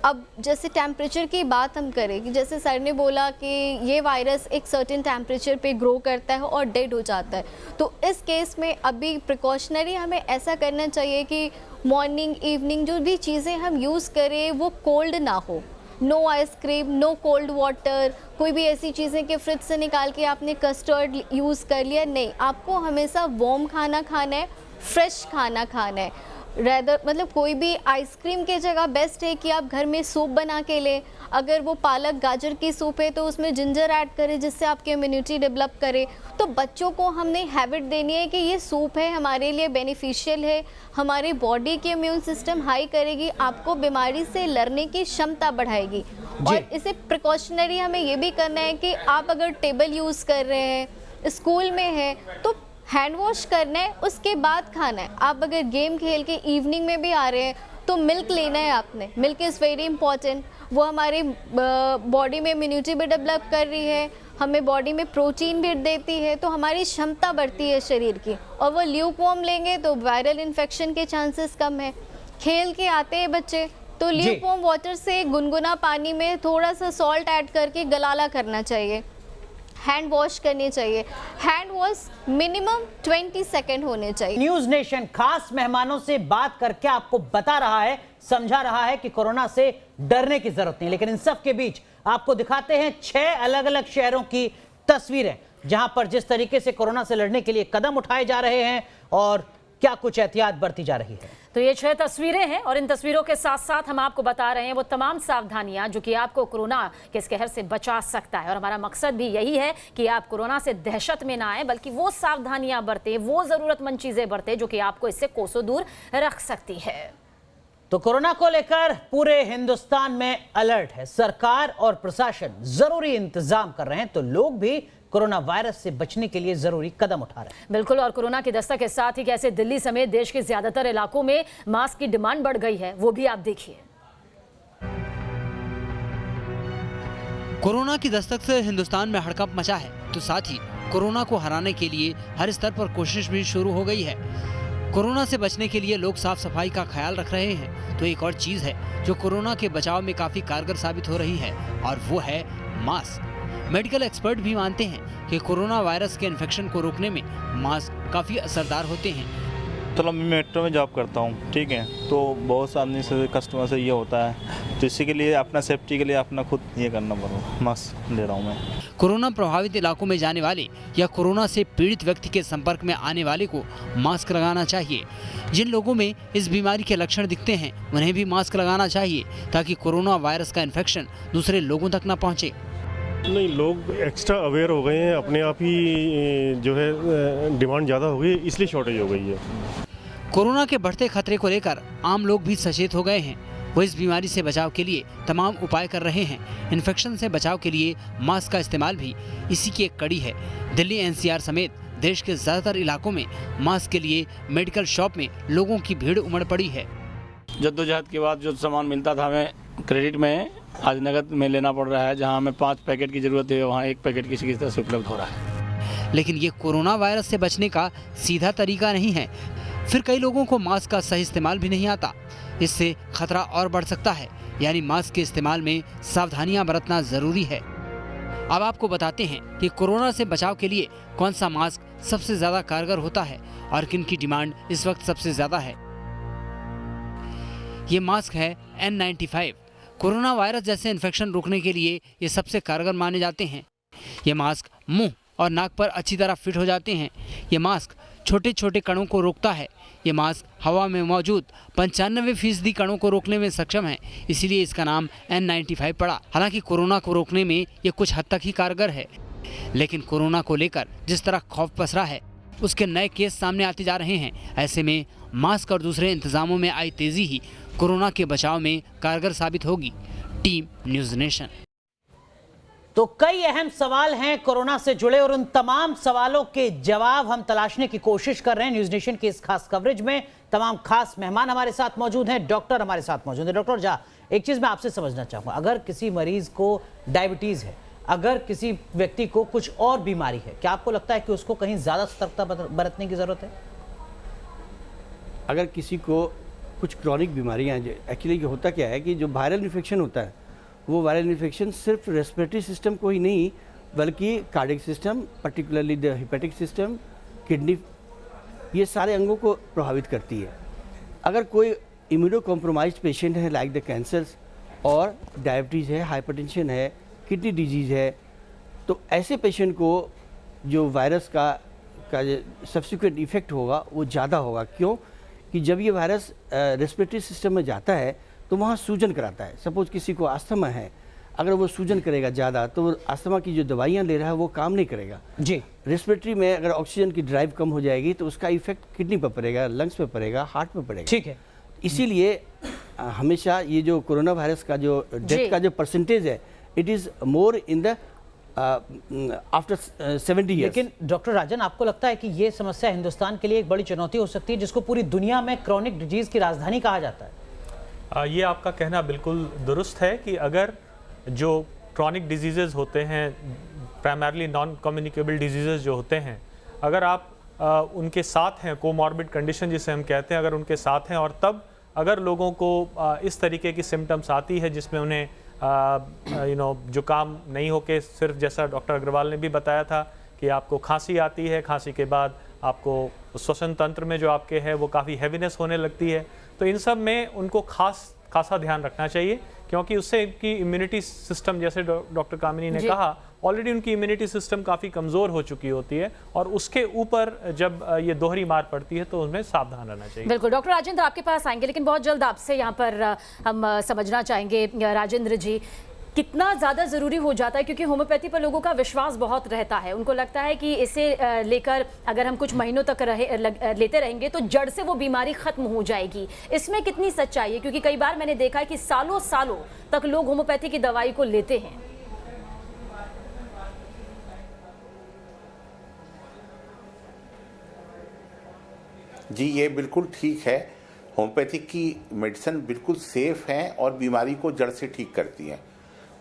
अब जैसे टेम्परेचर की बात हम करें कि जैसे सर ने बोला कि ये वायरस एक सर्टेन टेम्परेचर पे ग्रो करता है और डेड हो जाता है, तो इस केस में अभी प्रिकॉशनरी हमें ऐसा करना चाहिए कि मॉर्निंग इवनिंग जो भी चीज़ें हम यूज़ करें वो कोल्ड ना हो। No ice cream, no cold water, कोई भी ऐसी चीज़ें कि फ्रिज से निकाल के आपने कस्टर्ड यूज़ कर लिया, नहीं। आपको हमेशा वार्म खाना खाना है, फ्रेश खाना खाना है। रेदर मतलब कोई भी आइसक्रीम के जगह बेस्ट है कि आप घर में सूप बना के लें। अगर वो पालक गाजर की सूप है तो उसमें जिंजर ऐड करें, जिससे आपकी इम्यूनिटी डेवलप करे। तो बच्चों को हमने हैबिट देनी है कि ये सूप है, हमारे लिए बेनिफिशियल है, हमारे बॉडी के इम्यून सिस्टम हाई करेगी, आपको बीमारी से लड़ने की क्षमता बढ़ाएगी। और इसे प्रिकॉशनरी हमें ये भी करना है कि आप अगर टेबल यूज़ कर रहे हैं, स्कूल में है, तो हैंड वॉश करना है, उसके बाद खाना है। आप अगर गेम खेल के इवनिंग में भी आ रहे हैं तो मिल्क लेना है आपने। मिल्क इज़ वेरी इंपॉर्टेंट, वो हमारी बॉडी में इम्यूनिटी भी डेवलप कर रही है, हमें बॉडी में प्रोटीन भी देती है, तो हमारी क्षमता बढ़ती है शरीर की। और वो ल्यूकवार्म लेंगे तो वायरल इन्फेक्शन के चांसेस कम है। खेल के आते हैं बच्चे तो ल्यूकवार्म वाटर से गुनगुना पानी में थोड़ा सा सॉल्ट ऐड करके गलाला करना चाहिए। हैंड वॉश करनी चाहिए। हैंड वॉश मिनिमम 20 सेकंड होने चाहिए। न्यूज नेशन खास मेहमानों से बात करके आपको बता रहा है, समझा रहा है कि कोरोना से डरने की जरूरत नहीं, लेकिन इन सब के बीच आपको दिखाते हैं 6 अलग अलग शहरों की तस्वीरें, जहां पर जिस तरीके से कोरोना से लड़ने के लिए कदम उठाए जा रहे हैं और क्या कुछ एहतियात बरती जा रही है। तो ये 6 तस्वीरें हैं और इन तस्वीरों के साथ साथ हम आपको बता रहे हैं वो तमाम सावधानियां जो कि आपको कोरोना के इस कहर से बचा सकता है। और हमारा मकसद भी यही है कि आप कोरोना से दहशत में ना आए, बल्कि वो सावधानियां बरतें, वो जरूरतमंद चीजें बरतें जो कि आपको इससे कोसों दूर रख सकती है। तो कोरोना को लेकर पूरे हिंदुस्तान में अलर्ट है। सरकार और प्रशासन जरूरी इंतजाम कर रहे हैं, तो लोग भी कोरोना वायरस से बचने के लिए जरूरी कदम उठा रहे हैं। बिल्कुल, और कोरोना की दस्तक के साथ ही कैसे दिल्ली समेत देश के ज्यादातर इलाकों में मास्क की डिमांड बढ़ गई है, वो भी आप देखिए। कोरोना की दस्तक से हिंदुस्तान में हड़कंप मचा है, तो साथ ही कोरोना को हराने के लिए हर स्तर पर कोशिश भी शुरू हो गई है। कोरोना से बचने के लिए लोग साफ सफाई का ख्याल रख रहे हैं, तो एक और चीज है जो कोरोना के बचाव में काफी कारगर साबित हो रही है, और वो है मास्क। मेडिकल एक्सपर्ट भी मानते हैं कि कोरोना वायरस के इन्फेक्शन को रोकने में मास्क काफी असरदार होते हैं। तो मैं मेट्रो में जॉब करता हूँ, ठीक है, तो बहुत से आदमी से कस्टमर से ये होता है, तो इसी के लिए अपना सेफ्टी के लिए अपना खुद ये करना पड़ा, मास्क ले रहा हूँ मैं। कोरोना प्रभावित इलाकों में जाने वाले या कोरोना से पीड़ित व्यक्ति के संपर्क में आने वाले को मास्क लगाना चाहिए। जिन लोगों में इस बीमारी के लक्षण दिखते हैं उन्हें भी मास्क लगाना चाहिए, ताकि कोरोना वायरस का इन्फेक्शन दूसरे लोगों तक न पहुँचे। नहीं, लोग एक्स्ट्रा अवेयर हो गए हैं, अपने आप ही जो है डिमांड ज़्यादा हो गई, इसलिए शॉर्टेज हो गई है। कोरोना के बढ़ते खतरे को लेकर आम लोग भी सचेत हो गए हैं। वो इस बीमारी से बचाव के लिए तमाम उपाय कर रहे हैं। इन्फेक्शन से बचाव के लिए मास्क का इस्तेमाल भी इसी की एक कड़ी है। दिल्ली एनसीआर समेत देश के ज़्यादातर इलाकों में मास्क के लिए मेडिकल शॉप में लोगों की भीड़ उमड़ पड़ी है। जद्दोजहद के बाद जो सामान मिलता था हमें क्रेडिट में, आज नगद में लेना पड़ रहा है। जहाँ हमें 5 पैकेट की जरूरत है, वहाँ 1 पैकेट किसी की तरह से उपलब्ध हो रहा है। लेकिन ये कोरोना वायरस से बचने का सीधा तरीका नहीं है। फिर कई लोगों को मास्क का सही इस्तेमाल भी नहीं आता। इससे खतरा और बढ़ सकता है, यानी मास्क के इस्तेमाल में सावधानियां बरतना जरूरी है। अब आपको बताते हैं कि कोरोना से बचाव के लिए कौन सा मास्क सबसे ज्यादा कारगर होता है और किन की डिमांड इस वक्त सबसे ज्यादा है। ये मास्क है N95। कोरोना वायरस जैसे इन्फेक्शन रोकने के लिए ये सबसे कारगर माने जाते हैं। ये मास्क मुंह और नाक पर अच्छी तरह फिट हो जाते हैं। ये मास्क छोटे छोटे कणों को रोकता है। ये मास्क हवा में मौजूद 95% कणों को रोकने में सक्षम है, इसीलिए इसका नाम N95 पड़ा। हालांकि कोरोना को रोकने में ये कुछ हद तक ही कारगर है, लेकिन कोरोना को लेकर जिस तरह खौफ पसरा है उसके नए केस सामने आते जा रहे हैं। ऐसे में मास्क और दूसरे इंतजामों में आई तेजी ही कोरोना के बचाव में कारगर साबित होगी। Team news nation. तो कई अहम सवाल हैं कोरोना से जुड़े और उन तमाम सवालों के जवाब हम तलाशने की कोशिश कर रहे हैं न्यूज़ नेशन की इस खास कवरेज में। तमाम खास मेहमान हमारे साथ मौजूद हैं, डॉक्टर हमारे साथ मौजूद हैं। डॉक्टर झा, एक चीज़ मैं आपसे समझना चाहूँगा, अगर किसी मरीज को डायबिटीज़ है, अगर किसी व्यक्ति को कुछ और बीमारी है, क्या आपको लगता है कि उसको कहीं ज़्यादा सतर्कता बरतने की ज़रूरत है? अगर किसी को कुछ क्रॉनिक बीमारियां हैं, एक्चुअली होता क्या है कि जो वायरल इन्फेक्शन होता है वो वायरल इन्फेक्शन सिर्फ रेस्पिरेटरी सिस्टम को ही नहीं बल्कि cardiac system, particularly the hepatic system, kidney, ये सारे अंगों को प्रभावित करती है। अगर कोई इम्यूनो कॉम्प्रोमाइज्ड पेशेंट है लाइक द कैंसर्स और डायबिटीज़ है, हाइपरटेंशन है, किडनी डिजीज़ है, तो ऐसे पेशेंट को जो वायरस का सब्सिक्वेंट इफेक्ट होगा वो ज़्यादा होगा। क्यों? कि जब ये वायरस रेस्पिरेटरी सिस्टम में जाता है तो वहाँ सूजन कराता है। सपोज किसी को अस्थमा है, अगर वो सूजन करेगा ज़्यादा तो अस्थमा की जो दवाइयाँ ले रहा है वो काम नहीं करेगा जी। रेस्पिरेटरी में अगर ऑक्सीजन की ड्राइव कम हो जाएगी तो उसका इफेक्ट किडनी पर पड़ेगा, लंग्स पे पड़ेगा, हार्ट पे पड़ेगा। ठीक है। इसीलिए हमेशा ये जो कोरोना वायरस का जो डेथ का जो परसेंटेज है, it is more in the after 70 years. लेकिन डॉक्टर राजन, आपको लगता है कि ये समस्या हिंदुस्तान के लिए एक बड़ी चुनौती हो सकती है, जिसको पूरी दुनिया में क्रॉनिक डिजीज की राजधानी कहा जाता है? ये आपका कहना बिल्कुल दुरुस्त है कि अगर जो क्रॉनिक डिजीज़ेज़ होते हैं, प्राइमरली नॉन कम्युनिकेबल डिजीज़ेज़ जो होते हैं, अगर आप उनके साथ हैं, कोमॉर्बिड कंडीशन जिसे हम कहते हैं, अगर उनके साथ हैं और तब अगर लोगों को इस तरीके की सिम्टम्स आती है जिसमें उन्हें जुकाम नहीं होके सिर्फ, जैसा डॉक्टर अग्रवाल ने भी बताया था कि आपको खांसी आती है, खांसी के बाद आपको श्वसन तंत्र में जो आपके है वो काफ़ी हैवीनेस होने लगती है, तो इन सब में उनको खासा ध्यान रखना चाहिए, क्योंकि उससे इनकी इम्यूनिटी सिस्टम, जैसे डॉक्टर कामिनी ने कहा, ऑलरेडी उनकी इम्यूनिटी सिस्टम काफ़ी कमज़ोर हो चुकी होती है और उसके ऊपर जब ये दोहरी मार पड़ती है तो उसमें सावधान रहना चाहिए। बिल्कुल। डॉक्टर राजेंद्र आपके पास आएंगे, लेकिन बहुत जल्द आपसे यहाँ पर हम समझना चाहेंगे राजेंद्र जी, कितना ज़्यादा ज़रूरी हो जाता है, क्योंकि होम्योपैथी पर लोगों का विश्वास बहुत रहता है, उनको लगता है कि इसे लेकर अगर हम कुछ महीनों तक लेते रहेंगे तो जड़ से वो बीमारी ख़त्म हो जाएगी। इसमें कितनी सच्चाई है? क्योंकि कई बार मैंने देखा है कि सालों सालों तक लोग होम्योपैथी की दवाई को लेते हैं। जी, ये बिल्कुल ठीक है। होम्योपैथिक की मेडिसिन बिल्कुल सेफ हैं और बीमारी को जड़ से ठीक करती हैं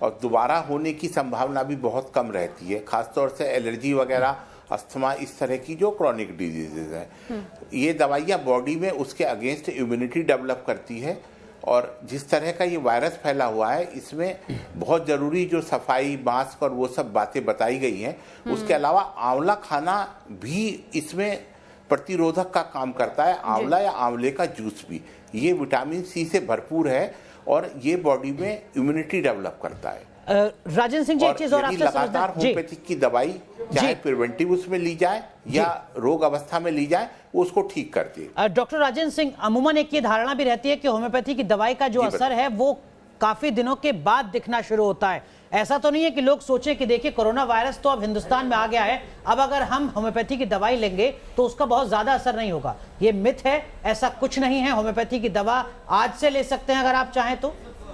और दोबारा होने की संभावना भी बहुत कम रहती है, खासतौर से एलर्जी वगैरह, अस्थमा, इस तरह की जो क्रॉनिक डिजीजेज हैं। ये दवाइयाँ बॉडी में उसके अगेंस्ट इम्यूनिटी डेवलप करती है और जिस तरह का ये वायरस फैला हुआ है इसमें बहुत ज़रूरी जो सफाई, मास्क और वो सब बातें बताई गई हैं, उसके अलावा आंवला खाना भी इसमें प्रतिरोधक का काम करता है। आंवला या आंवले का जूस भी, ये विटामिन सी से भरपूर है और ये बॉडी में इम्यूनिटी डेवलप करता है। राजेंद्र सिंह जी, एक चीज और आपसे लगातार होम्योपैथिक की दवाई चाहे प्रिवेंटिव उसमें ली जाए या रोग अवस्था में ली जाए, वो उसको ठीक करती है। डॉक्टर राजेंद्र सिंह, अमूमन एक ये धारणा भी रहती है कि होम्योपैथी की दवाई का जो असर है वो काफी दिनों के बाद दिखना शुरू होता है। ऐसा तो नहीं है कि लोग सोचें कि देखिए कोरोना वायरस तो अब हिंदुस्तान में आ गया है, अब अगर हम होम्योपैथी की दवाई लेंगे तो उसका बहुत ज्यादा असर नहीं होगा। ये मिथ है, ऐसा कुछ नहीं है। होम्योपैथी की दवा आज से ले सकते हैं अगर आप चाहें तो।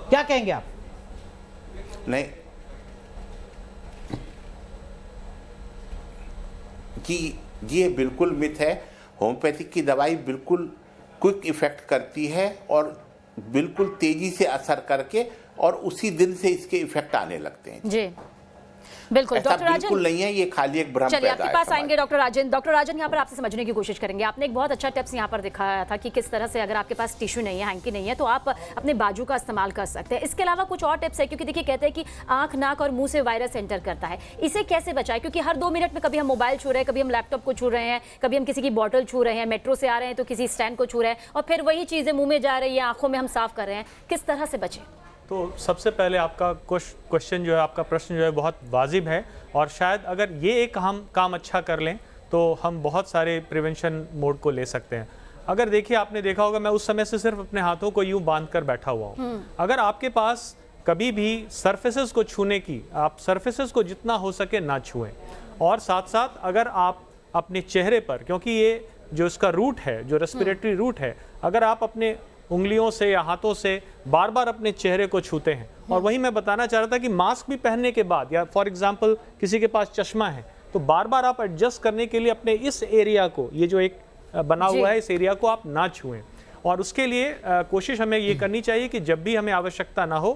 क्या कहेंगे आप? नहीं जी, ये बिल्कुल मिथ है। होम्योपैथिक की दवाई बिल्कुल क्विक इफेक्ट करती है और बिल्कुल तेजी से असर करके और उसी दिन से इसके इफेक्ट आने लगते हैं। जी, बिल्कुल ऐसा डॉक्टर राजन, बिल्कुल नहीं है, ये खाली एक भ्रम चलिए पैदा आपके है पास समाज आएंगे डॉक्टर राजन। डॉक्टर राजन यहाँ पर आपसे समझने की कोशिश करेंगे। आपने एक बहुत अच्छा टिप्स यहाँ पर दिखाया था कि किस तरह से अगर आपके पास टिश्यू नहीं है, हैंकी नहीं है, तो आप अपने बाजू का इस्तेमाल कर सकते हैं। इसके अलावा कुछ और टिप्स है, क्योंकि देखिए कहते हैं कि आंख, नाक और मुंह से वायरस एंटर करता है, इसे कैसे बचाएं? क्योंकि हर 2 मिनट में कभी हम मोबाइल छू रहे हैं, कभी हम लैपटॉप को छू रहे हैं, कभी हम किसी की बॉटल छू रहे हैं, मेट्रो से आ रहे हैं तो किसी स्टैंड को छू रहे हैं, और फिर वही चीजें मुंह में जा रही है, आंखों में हम साफ कर रहे हैं। किस तरह से बचें? तो सबसे पहले आपका क्वेश्चन जो है, आपका प्रश्न जो है बहुत वाजिब है, और शायद अगर ये एक हम काम अच्छा कर लें तो हम बहुत सारे प्रिवेंशन मोड को ले सकते हैं। अगर देखिए, आपने देखा होगा मैं उस समय से सिर्फ अपने हाथों को यूं बांध कर बैठा हुआ हूँ। अगर आपके पास कभी भी सरफेसेस को छूने की, आप सरफेसेस को जितना हो सके ना छुएं, और साथ साथ अगर आप अपने चेहरे पर, क्योंकि ये जो इसका रूट है, जो रेस्पिरेटरी रूट है, अगर आप अपने उंगलियों से या हाथों से बार बार अपने चेहरे को छूते हैं, और वही मैं बताना चाह रहा था कि मास्क भी पहनने के बाद, या फॉर एग्जांपल किसी के पास चश्मा है, तो बार बार आप एडजस्ट करने के लिए अपने इस एरिया को, ये जो एक बना हुआ है, इस एरिया को आप ना छुएं। और उसके लिए कोशिश हमें ये करनी चाहिए कि जब भी हमें आवश्यकता ना हो,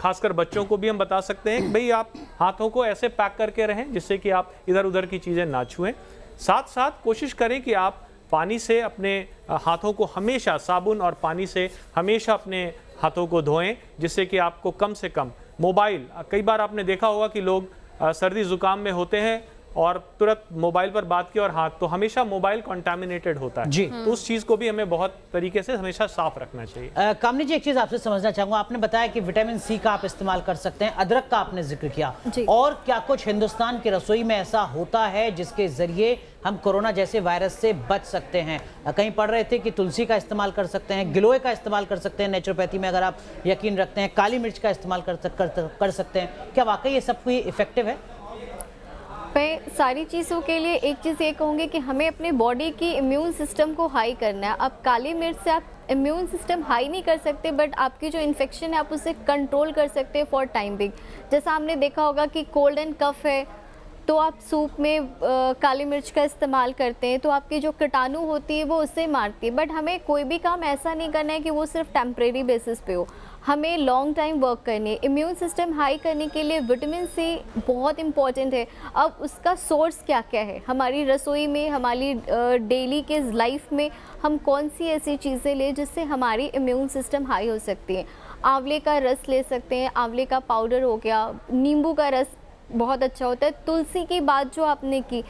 खासकर बच्चों को भी हम बता सकते हैं कि भाई आप हाथों को ऐसे पैक करके रहें जिससे कि आप इधर उधर की चीज़ें ना छुएं। साथ साथ कोशिश करें कि आप पानी से अपने हाथों को हमेशा, साबुन और पानी से हमेशा अपने हाथों को धोएं, जिससे कि आपको कम से कम मोबाइल, कई बार आपने देखा होगा कि लोग सर्दी ज़ुकाम में होते हैं और तुरंत मोबाइल पर बात की और हाथ, तो हमेशा मोबाइल कंटामिनेटेड होता है जी। तो उस चीज़ को भी हमें बहुत तरीके से हमेशा साफ रखना चाहिए। कामनी जी, एक चीज़ आपसे समझना चाहूँगा, आपने बताया कि विटामिन सी का आप इस्तेमाल कर सकते हैं, अदरक का आपने जिक्र किया, और क्या कुछ हिंदुस्तान की रसोई में ऐसा होता है जिसके जरिए हम कोरोना जैसे वायरस से बच सकते हैं? कहीं पढ़ रहे थे कि तुलसी का इस्तेमाल कर सकते हैं, गिलोय का इस्तेमाल कर सकते हैं, नेचुरोपैथी में अगर आप यकीन रखते हैं, काली मिर्च का इस्तेमाल कर सकते हैं। क्या वाकई ये सब कोई इफेक्टिव है? मैं सारी चीज़ों के लिए एक चीज़ ये कहूँगी कि हमें अपने बॉडी की इम्यून सिस्टम को हाई करना है। अब काली मिर्च से आप इम्यून सिस्टम हाई नहीं कर सकते, बट आपकी जो इन्फेक्शन है आप उसे कंट्रोल कर सकते हैं फॉर टाइम बिंग। जैसा हमने देखा होगा कि कोल्ड एंड कफ है, तो आप सूप में काली मिर्च का इस्तेमाल करते हैं, तो आपकी जो कीटाणु होती है वो उससे मारती है। बट हमें कोई भी काम ऐसा नहीं करना है कि वो सिर्फ टेम्परेरी बेसिस पे हो, हमें लॉन्ग टाइम वर्क करनी है। इम्यून सिस्टम हाई करने के लिए विटामिन सी बहुत इंपॉर्टेंट है। अब उसका सोर्स क्या क्या है? हमारी रसोई में, हमारी डेली के लाइफ में हम कौन सी ऐसी चीज़ें लें जिससे हमारी इम्यून सिस्टम हाई हो सकती है? आंवले का रस ले सकते हैं, आंवले का पाउडर हो गया, नींबू का रस बहुत अच्छा होता है। तुलसी की बात जो आपने की,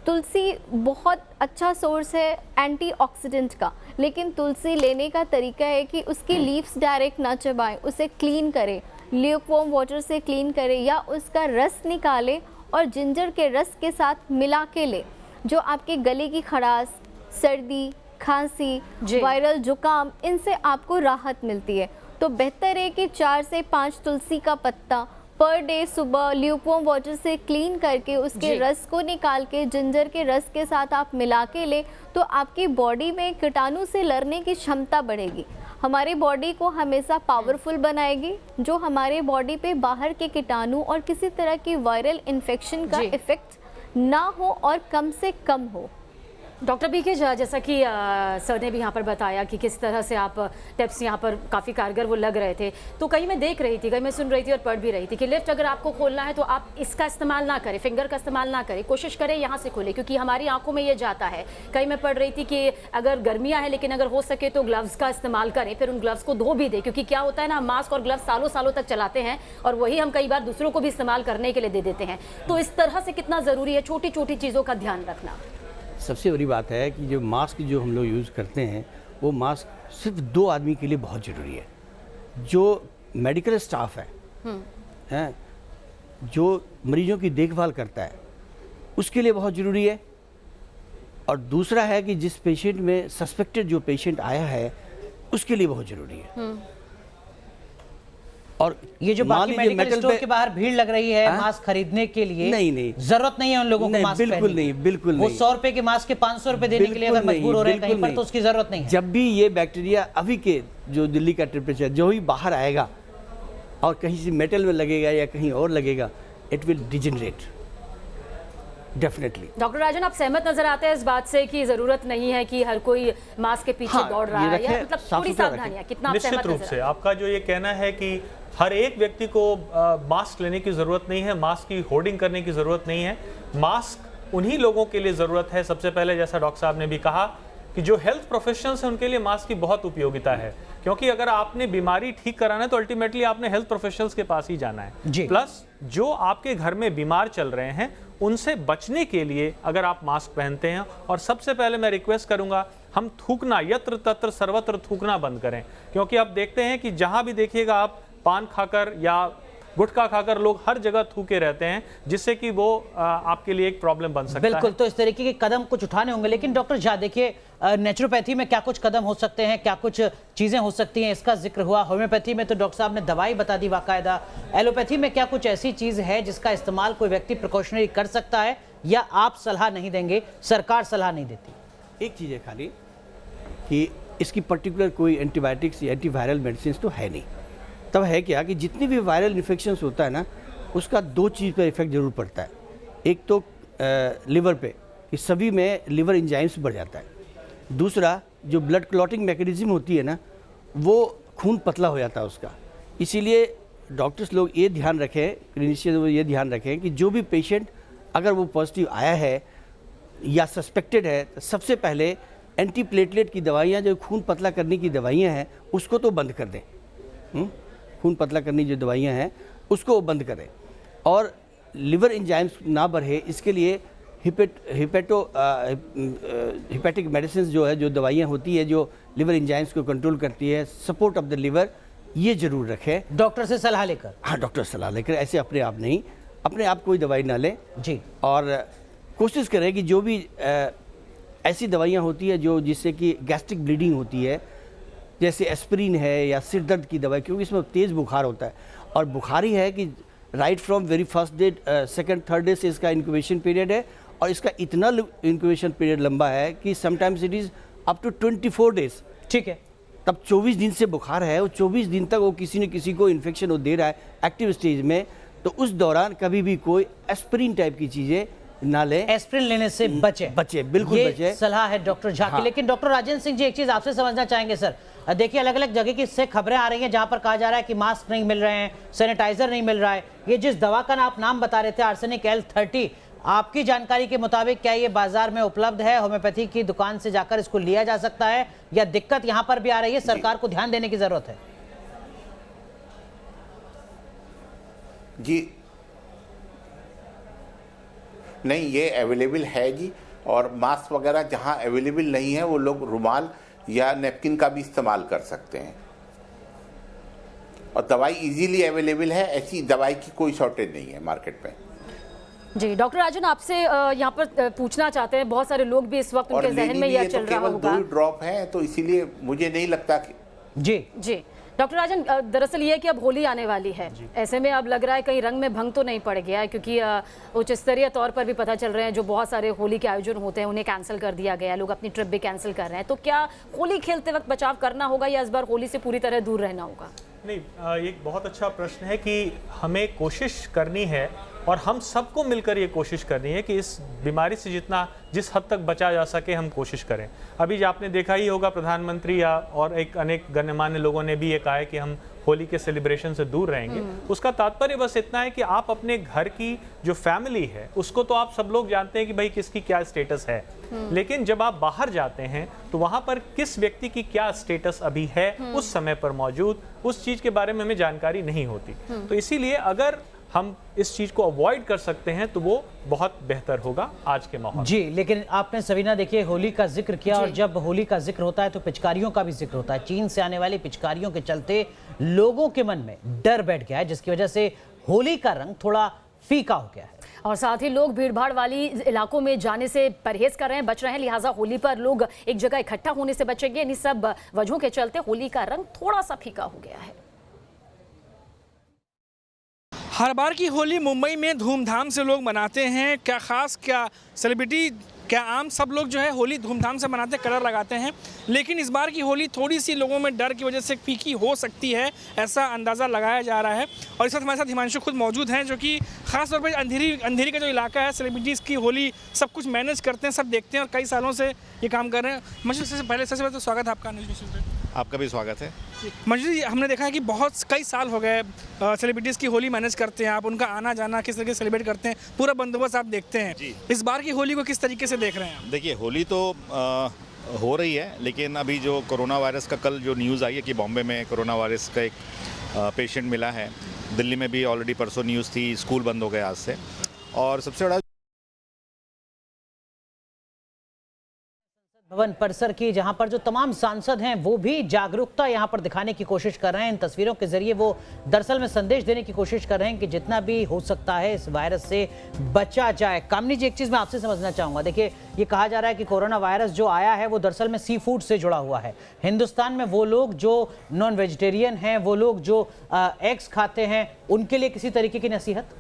तुलसी बहुत अच्छा सोर्स है एंटीऑक्सीडेंट का, लेकिन तुलसी लेने का तरीका है कि उसकी लीव्स डायरेक्ट ना चबाएं, उसे क्लीन करें, ल्यूकवार्म वाटर से क्लीन करें, या उसका रस निकालें और जिंजर के रस के साथ मिला के लें। जो आपके गले की खराश, सर्दी, खांसी, वायरल जुकाम, इनसे आपको राहत मिलती है। तो बेहतर है कि 4 से 5 तुलसी का पत्ता पर डे सुबह ल्यूकवार्म वाटर से क्लीन करके उसके रस को निकाल के जिंजर के रस के साथ आप मिला के ले, तो आपकी बॉडी में कीटाणु से लड़ने की क्षमता बढ़ेगी। हमारी बॉडी को हमेशा पावरफुल बनाएगी, जो हमारे बॉडी पे बाहर के कीटाणु और किसी तरह की वायरल इन्फेक्शन का इफेक्ट ना हो और कम से कम हो। डॉक्टर बीके, जैसा कि सर ने भी यहाँ पर बताया कि किस तरह से आप टिप्स यहाँ पर काफ़ी कारगर वो लग रहे थे, तो कहीं मैं देख रही थी, कहीं मैं सुन रही थी और पढ़ भी रही थी कि लिफ्ट अगर आपको खोलना है तो आप इसका इस्तेमाल ना करें, फिंगर का इस्तेमाल ना करें, कोशिश करें यहाँ से खोलें, क्योंकि हमारी आंखों में ये जाता है। कहीं मैं पढ़ रही थी कि अगर गर्मियाँ हैं लेकिन अगर हो सके तो ग्लव्स का इस्तेमाल करें, फिर उन ग्लव्स को धो भी दें, क्योंकि क्या होता है ना, मास्क और ग्लव्स सालों सालों तक चलाते हैं और वही हम कई बार दूसरों को भी इस्तेमाल करने के लिए दे देते हैं। तो इस तरह से कितना ज़रूरी है छोटी छोटी चीज़ों का ध्यान रखना। सबसे बड़ी बात है कि जो मास्क जो हम लोग यूज़ करते हैं, वो मास्क सिर्फ 2 आदमी के लिए बहुत ज़रूरी है। जो मेडिकल स्टाफ है, जो मरीजों की देखभाल करता है, उसके लिए बहुत ज़रूरी है। और दूसरा है कि जिस पेशेंट में सस्पेक्टेड जो पेशेंट आया है, उसके लिए बहुत ज़रूरी है। और ये जो बाकी मेडिकल स्टोर के बाहर भीड़ लग रही है मास्क खरीदने के लिए, नहीं जरूरत नहीं है उन लोगों को मास्क बिल्कुल नहीं, बिल्कुल नहीं। वो 100 रुपए के मास्क के 500 रुपए देने के लिए अगर मजबूर हो रहे हैं कहीं पर, तो उसकी जरूरत नहीं है। जब भी ये बैक्टीरिया अभी के जो दिल्ली का टेम्परेचर जो ही बाहर आएगा और कहीं से मेटल में लगेगा या कहीं और लगेगा, it will degenerate definitely. Doctor Rajan, आप सहमत नजर आते हैं इस बात से कि जरूरत नहीं है कि हर कोई मास्क के पीछे दौड़ रहा है, या मतलब थोड़ी सावधानियां, कितना आप सहमत? निश्चित रूप से आपका जो ये कहना है कि हर एक व्यक्ति को मास्क लेने की ज़रूरत नहीं है, मास्क की होर्डिंग करने की ज़रूरत नहीं है। मास्क उन्हीं लोगों के लिए ज़रूरत है, सबसे पहले जैसा डॉक्टर साहब ने भी कहा कि जो हेल्थ प्रोफेशनल्स हैं उनके लिए मास्क की बहुत उपयोगिता है, क्योंकि अगर आपने बीमारी ठीक कराना है तो अल्टीमेटली आपने हेल्थ प्रोफेशनल्स के पास ही जाना है। प्लस जो आपके घर में बीमार चल रहे हैं उनसे बचने के लिए अगर आप मास्क पहनते हैं, और सबसे पहले मैं रिक्वेस्ट करूंगा हम थूकना, यत्र तत्र सर्वत्र थूकना बंद करें, क्योंकि आप देखते हैं कि जहां भी देखिएगा आप पान खाकर या गुटखा खाकर लोग हर जगह थूके रहते हैं, जिससे कि वो आपके लिए एक प्रॉब्लम बन सकता है। बिल्कुल, तो इस तरीके के कदम कुछ उठाने होंगे। लेकिन डॉक्टर झा देखिए, नेचुरोपैथी में क्या कुछ कदम हो सकते हैं, क्या कुछ चीजें हो सकती हैं, इसका जिक्र हुआ। होम्योपैथी में तो डॉक्टर साहब ने दवाई बता दी बाकायदा। एलोपैथी में क्या कुछ ऐसी चीज है जिसका इस्तेमाल कोई व्यक्ति प्रिकॉशनरी कर सकता है, या आप सलाह नहीं देंगे, सरकार सलाह नहीं देती? एक चीज़ है खाली कि इसकी पर्टिकुलर कोई एंटीबायोटिक्स या एंटीवायरल मेडिसिन तो है नहीं। तब है क्या कि जितनी भी वायरल इन्फेक्शंस होता है ना, उसका दो चीज़ पर इफेक्ट जरूर पड़ता है। एक तो लिवर पे, कि सभी में लिवर एंजाइम्स बढ़ जाता है। दूसरा जो ब्लड क्लॉटिंग मैकेनिज्म होती है ना, वो खून पतला हो जाता है उसका। इसीलिए डॉक्टर्स लोग ये ध्यान रखें, क्लिनिशियन ये ध्यान रखें कि जो भी पेशेंट अगर वो पॉजिटिव आया है या सस्पेक्टेड है, तो सबसे पहले एंटी प्लेटलेट की दवाइयाँ, जो खून पतला करने की दवाइयाँ हैं, उसको तो बंद कर दें। खून पतला करने की जो दवाइयाँ हैं उसको बंद करें, और लिवर एंजाइम्स ना बढ़े इसके लिए हिपैटिक मेडिसिन जो है, जो दवाइयाँ होती है जो लिवर एंजाइम्स को कंट्रोल करती है, सपोर्ट ऑफ द लिवर, ये जरूर रखें डॉक्टर से सलाह लेकर। हाँ, डॉक्टर से सलाह लेकर, ऐसे अपने आप नहीं, अपने आप कोई दवाई ना लें जी। और कोशिश करें कि जो भी ऐसी दवाइयाँ होती है जो जिससे कि गैस्ट्रिक ब्लीडिंग होती है, जैसे एस्पिरिन है या सिर दर्द की दवाई, क्योंकि इसमें तेज़ बुखार होता है, और बुखार ही है कि right from very first day, second third day से इसका इंक्यूबेशन पीरियड है, और इसका इतना इंक्यूबेशन पीरियड लंबा है कि sometimes it is up to 24 days. ठीक है, तब 24 दिन से बुखार है, और 24 दिन तक वो किसी न किसी को इन्फेक्शन वो दे रहा है एक्टिव स्टेज में, तो उस दौरान कभी भी कोई एस्पिरिन टाइप की चीज़ें ना लें। एस्पिरिन लेने से बचे, बिल्कुल ये बचे। सलाह है डॉक्टर झा की। हाँ। लेकिन डॉक्टर राजेंद्र सिंह जी, एक चीज आपसे समझना चाहेंगे सर। देखिए, अलग अलग जगह की इससे खबरें आ रही हैं जहां पर कहा जा रहा है कि मास्क नहीं मिल रहे हैं, सैनिटाइजर नहीं मिल रहा है। ये जिस दवा का आप नाम बता रहे थे, आर्सेनिक L30, आपकी जानकारी के मुताबिक क्या ये बाजार में उपलब्ध है? होम्योपैथी की दुकान से जाकर इसको लिया जा सकता है, या दिक्कत यहां पर भी आ रही है, सरकार को ध्यान देने की जरूरत है? जी नहीं, ये अवेलेबल है जी, और मास्क वगैरह जहां अवेलेबल नहीं है वो लोग रुमाल या नैपकिन का भी इस्तेमाल कर सकते हैं, और दवाई इजीली अवेलेबल है, ऐसी दवाई की कोई शॉर्टेज नहीं है मार्केट में। जी, डॉक्टर राजन, आपसे यहाँ पर पूछना चाहते हैं, बहुत सारे लोग भी इस वक्त उनके जहन में यह चल रहा होगा, केवल 2 ड्रॉप है, तो इसीलिए मुझे नहीं लगता कि जी डॉक्टर राजन, दरअसल ये है कि अब होली आने वाली है, ऐसे में अब लग रहा है कहीं रंग में भंग तो नहीं पड़ गया है, क्योंकि उच्च स्तरीय तौर पर भी पता चल रहे हैं जो बहुत सारे होली के आयोजन होते हैं उन्हें कैंसिल कर दिया गया है, लोग अपनी ट्रिप भी कैंसिल कर रहे हैं। तो क्या होली खेलते वक्त बचाव करना होगा, या इस बार होली से पूरी तरह दूर रहना होगा? नहीं, एक बहुत अच्छा प्रश्न है कि हमें कोशिश करनी है, और हम सबको मिलकर ये कोशिश करनी है कि इस बीमारी से जिस हद तक बचा जा सके हम कोशिश करें। अभी आपने देखा ही होगा, प्रधानमंत्री या और एक अनेक गण्यमान्य लोगों ने भी ये कहा है कि हम होली के सेलिब्रेशन से दूर रहेंगे। उसका तात्पर्य बस इतना है कि आप अपने घर की जो फैमिली है उसको तो आप सब लोग जानते हैं कि भाई किसकी क्या स्टेटस है, लेकिन जब आप बाहर जाते हैं तो वहां पर किस व्यक्ति की क्या स्टेटस अभी है उस समय पर मौजूद, उस चीज के बारे में हमें जानकारी नहीं होती। तो इसीलिए अगर हम इस चीज को अवॉइड कर सकते हैं तो वो बहुत बेहतर होगा आज के माहौल जी। लेकिन आपने सवीना देखिए होली का जिक्र किया, और जब होली का जिक्र होता है तो पिचकारियों का भी जिक्र होता है। चीन से आने वाली पिचकारियों के चलते लोगों के मन में डर बैठ गया है, जिसकी वजह से होली का रंग थोड़ा फीका हो गया है, और साथ ही लोग भीड़भाड़ वाली इलाकों में जाने से परहेज कर रहे हैं, बच रहे हैं, लिहाजा होली पर लोग एक जगह इकट्ठा होने से बचेंगे। इन सब वजहों के चलते होली का रंग थोड़ा सा फीका हो गया है। हर बार की होली मुंबई में धूमधाम से लोग मनाते हैं, क्या ख़ास, क्या सेलिब्रिटी, क्या आम, सब लोग जो है होली धूमधाम से मनाते हैं, कलर लगाते हैं। लेकिन इस बार की होली थोड़ी सी लोगों में डर की वजह से फीकी हो सकती है, ऐसा अंदाज़ा लगाया जा रहा है। और इस वक्त हमारे साथ हिमांशु खुद मौजूद हैं, जो कि ख़ास तौर पर अंधेरी का जो इलाका है, सेलिब्रिटीज़ की होली सब कुछ मैनेज करते हैं, सब देखते हैं और कई सालों से ये काम कर रहे हैं। हिमांशु, सबसे पहले तो स्वागत है आपका न्यूज़ में। आपका भी स्वागत है। मंजू जी, हमने देखा है कि कई साल हो गए सेलिब्रिटीज़ की होली मैनेज करते हैं आप, उनका आना जाना किस तरीके से सेलिब्रेट करते हैं, पूरा बंदोबस्त आप देखते हैं। इस बार की होली को किस तरीके से देख रहे हैं आप? देखिए, होली तो हो रही है, लेकिन अभी जो कोरोना वायरस का कल जो न्यूज़ आई है कि बॉम्बे में कोरोना वायरस का एक पेशेंट मिला है, दिल्ली में भी ऑलरेडी परसों न्यूज़ थी, स्कूल बंद हो गए आज से। और सबसे बड़ा भवन परिसर की, जहां पर जो तमाम सांसद हैं वो भी जागरूकता यहां पर दिखाने की कोशिश कर रहे हैं। इन तस्वीरों के जरिए वो दरअसल में संदेश देने की कोशिश कर रहे हैं कि जितना भी हो सकता है इस वायरस से बचा जाए। कामनी जी, एक चीज़ मैं आपसे समझना चाहूँगा, देखिए ये कहा जा रहा है कि कोरोना वायरस जो आया है वो दरअसल में सी फूड से जुड़ा हुआ है। हिंदुस्तान में वो लोग जो नॉन वेजिटेरियन हैं, वो लोग जो एग्स खाते हैं, उनके लिए किसी तरीके की नसीहत?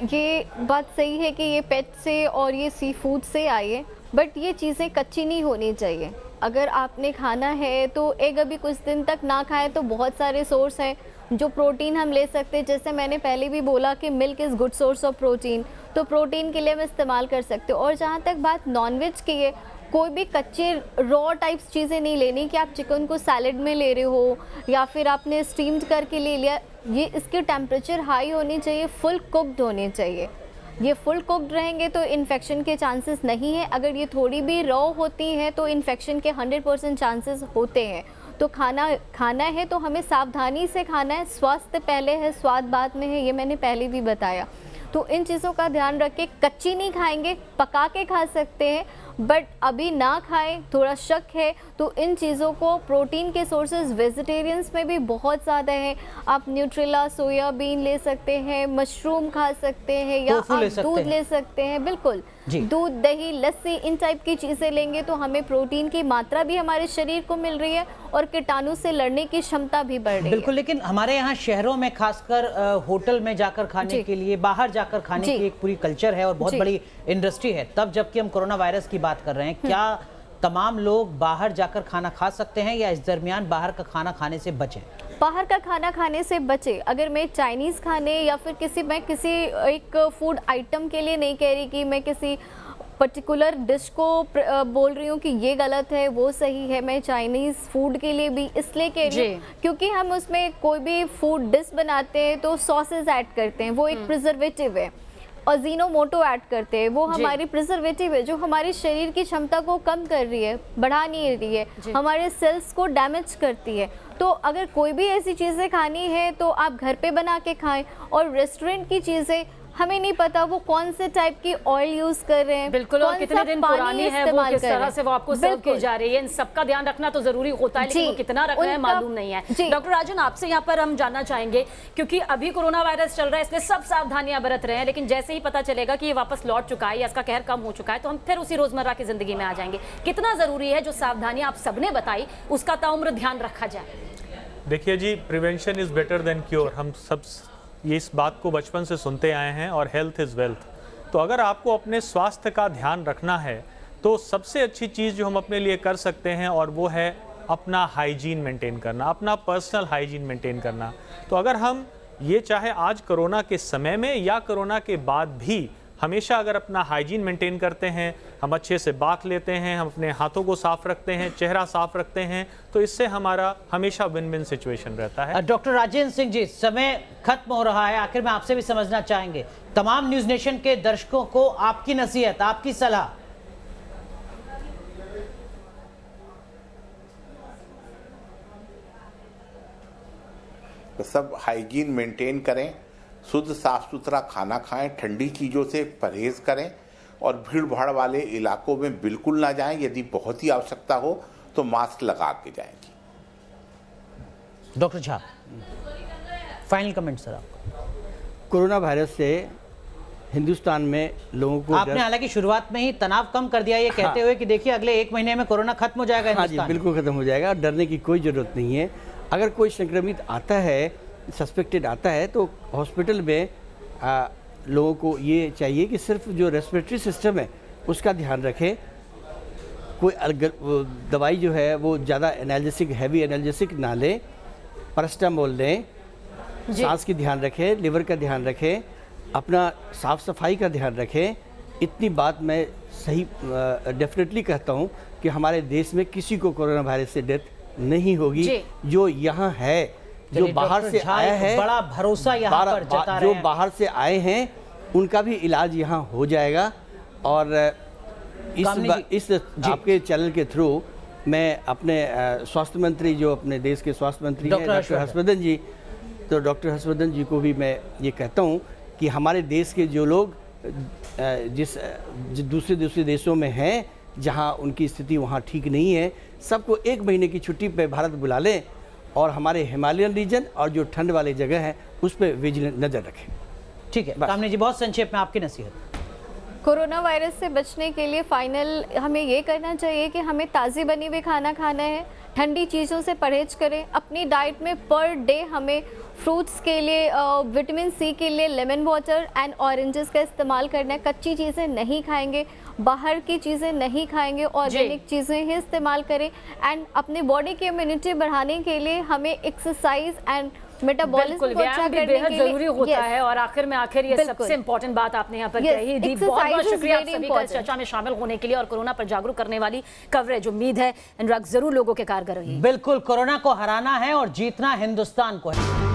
ये बात सही है कि ये पेट से और ये सी फूड से आई है, बट ये चीज़ें कच्ची नहीं होनी चाहिए। अगर आपने खाना है तो एग अभी कुछ दिन तक ना खाएं तो बहुत सारे सोर्स हैं जो प्रोटीन हम ले सकते हैं। जैसे मैंने पहले भी बोला कि milk is good source of protein, तो प्रोटीन के लिए हम इस्तेमाल कर सकते हो। और जहाँ तक बात नॉनवेज की है, कोई भी कच्चे रॉ टाइप्स चीज़ें नहीं लेनी कि आप चिकन को सैलड में ले रहे हो या फिर आपने स्टीम्ड करके ले लिया। ये इसकी टेम्परेचर हाई होनी चाहिए, फुल कुक्ड होनी चाहिए। ये फुल कुक्ड रहेंगे तो इन्फेक्शन के चांसेस नहीं है। अगर ये थोड़ी भी रॉ होती है तो इन्फेक्शन के 100% चांसेस होते हैं। तो खाना है तो हमें सावधानी से खाना है। स्वास्थ्य पहले है, स्वाद बाद में है, ये मैंने पहले भी बताया। तो इन चीज़ों का ध्यान रख के कच्ची नहीं खाएंगे, पका के खा सकते हैं, बट अभी ना खाएं, थोड़ा शक है तो इन चीज़ों को। प्रोटीन के सोर्सेज वेजिटेरियंस में भी बहुत ज़्यादा हैं। आप न्यूट्रेला, सोयाबीन ले सकते हैं, मशरूम खा सकते हैं, या आप दूध ले सकते हैं। बिल्कुल, दूध, दही, लस्सी, इन टाइप की चीज़ें लेंगे तो हमें प्रोटीन की मात्रा भी हमारे शरीर को मिल रही है और कीटाणु से लड़ने की क्षमता भी बढ़ रही है। बिल्कुल, लेकिन हमारे यहाँ शहरों में खासकर होटल में जाकर खाने के लिए, बाहर जाकर खाने की एक पूरी कल्चर है और बहुत बड़ी इंडस्ट्री है। तब जबकि हम कोरोना वायरस की बात कर रहे हैं, क्या तमाम लोग बाहर जाकर खाना खा सकते हैं या इस दरमियान बाहर का खाना खाने से बचें? बाहर का खाना खाने से बचे। अगर मैं चाइनीज़ खाने या फिर किसी एक फूड आइटम के लिए नहीं कह रही कि मैं किसी पर्टिकुलर डिश को बोल रही हूँ कि ये गलत है, वो सही है। मैं चाइनीज़ फूड के लिए भी इसलिए कह रही हूँ क्योंकि हम उसमें कोई भी फूड डिश बनाते हैं तो सॉसेज ऐड करते हैं, वो एक प्रिजर्वेटिव है। अजीनोमोटो ऐड करते हैं, वो हमारी प्रिजर्वेटिव है जो हमारे शरीर की क्षमता को कम कर रही है, बढ़ा नहीं रही है, हमारे सेल्स को डैमेज करती है। तो अगर कोई भी ऐसी चीज़ें खानी है तो आप घर पे बना के खाएं। और रेस्टोरेंट की चीज़ें हमें नहीं पता वो कौन से टाइप की ऑयल यूज कर रहे हैं, बिल्कुल, और कितने दिन पुरानी है वो, किस तरह से वो आपको सर्व की जा रही है, इन सबका ध्यान रखना तो जरूरी होता है, लेकिन वो कितना रख रहे हैं मालूम नहीं है। डॉक्टर राजन, आपसे यहाँ पर हम जानना चाहेंगे, क्योंकि अभी कोरोना वायरस चल रहा है, इसलिए सब सावधानियां बरत रहे हैं, लेकिन जैसे ही पता चलेगा कि ये वापस लौट चुका है या इसका कहर कम हो चुका है तो हम फिर उसी रोजमर्रा की जिंदगी में आ जाएंगे। कितना जरूरी है जो सावधानियां आप सबने बताई उसका ताउम्र ध्यान रखा जाए? देखिए जी, prevention is better than cure, हम सब ये इस बात को बचपन से सुनते आए हैं, और हेल्थ इज़ वेल्थ। तो अगर आपको अपने स्वास्थ्य का ध्यान रखना है तो सबसे अच्छी चीज़ जो हम अपने लिए कर सकते हैं और वो है अपना हाइजीन मेंटेन करना, अपना पर्सनल हाइजीन मेंटेन करना। तो अगर हम ये चाहे आज कोरोना के समय में या कोरोना के बाद भी हमेशा अगर अपना हाइजीन मेंटेन करते हैं, हम अच्छे से बात लेते हैं, हम अपने हाथों को साफ रखते हैं, चेहरा साफ रखते हैं, तो इससे हमारा हमेशा विन विन सिचुएशन रहता है। डॉक्टर राजेंद्र सिंह जी, समय खत्म हो रहा है, आखिर में आपसे भी समझना चाहेंगे, तमाम न्यूज नेशन के दर्शकों को आपकी नसीहत, आपकी सलाह। तो सब हाइजीन मेंटेन करें, शुद्ध साफ सुथरा खाना खाएं, ठंडी चीज़ों से परहेज करें और भीड़ भाड़ वाले इलाकों में बिल्कुल ना जाएं। यदि बहुत ही आवश्यकता हो तो मास्क लगा के जाएं। Doctor Jha, final comment sir आपका। कोरोना वायरस से हिंदुस्तान में लोगों को आपने हालांकि शुरुआत में ही तनाव कम कर दिया, ये कहते हुए कि देखिए अगले 1 महीने में कोरोना खत्म हो जाएगा हिंदुस्तान। हाँ जी, बिल्कुल खत्म हो जाएगा, डरने की कोई ज़रूरत नहीं है। अगर कोई संक्रमित आता है, सस्पेक्टेड आता है, तो हॉस्पिटल में लोगों को ये चाहिए कि सिर्फ जो रेस्पिरेटरी सिस्टम है उसका ध्यान रखें। कोई दवाई जो है वो ज़्यादा एनाल्जेसिक, हैवी एनाल्जेसिक ना लें, पैरास्टामोल लें, सांस की ध्यान रखें, लिवर का ध्यान रखें, अपना साफ़ सफाई का ध्यान रखें। इतनी बात मैं सही डेफिनेटली कहता हूँ कि हमारे देश में किसी को कोरोना वायरस से डेथ नहीं होगी। जो यहाँ है, जो बाहर से आया है, बड़ा भरोसा यहाँ पर जता रहे जो हैं। बाहर से आए हैं उनका भी इलाज यहाँ हो जाएगा। और इस आपके चैनल के थ्रू मैं अपने स्वास्थ्य मंत्री, जो अपने देश के स्वास्थ्य मंत्री हैं डॉक्टर हर्षवर्धन जी, तो डॉक्टर हर्षवर्धन जी को भी मैं ये कहता हूँ कि हमारे देश के जो लोग जिस दूसरे देशों में हैं, जहाँ उनकी स्थिति वहाँ ठीक नहीं है, सबको 1 महीने की छुट्टी पे भारत बुला लें और हमारे हिमालयन रीजन और जो ठंड वाले जगह हैं उस पर विजिलेंट नज़र रखें। ठीक है कामनी जी, बहुत संक्षेप में आपकी नसीहत। कोरोना वायरस से बचने के लिए फाइनल हमें ये करना चाहिए कि हमें ताज़ी बनी हुई खाना खाना है, ठंडी चीज़ों से परहेज करें। अपनी डाइट में पर डे हमें फ्रूट्स के लिए, विटामिन सी के लिए लेमन वाटर एंड ऑरेंजेस का इस्तेमाल करना है। कच्ची चीज़ें नहीं खाएंगे, बाहर की चीज़ें नहीं खाएंगे, ऑर्गेनिक चीज़ें ही इस्तेमाल करें। एंड अपने बॉडी की इम्यूनिटी बढ़ाने के लिए हमें एक्सरसाइज एंड मेटाबॉलिज्म को अच्छा करने के लिए जरूरी होता है। और आखिर में ये सबसे इम्पोर्टेंट बात आपने यहाँ पर कही दी। बहुत शुक्रिया आप सभी का इस चर्चा में शामिल होने के लिए और कोरोना पर जागरूक करने वाली कवरेज उम्मीद है अनुराग जरूर लोगों के कारगर रही। बिल्कुल, कोरोना को हराना है और जीतना हिंदुस्तान को है।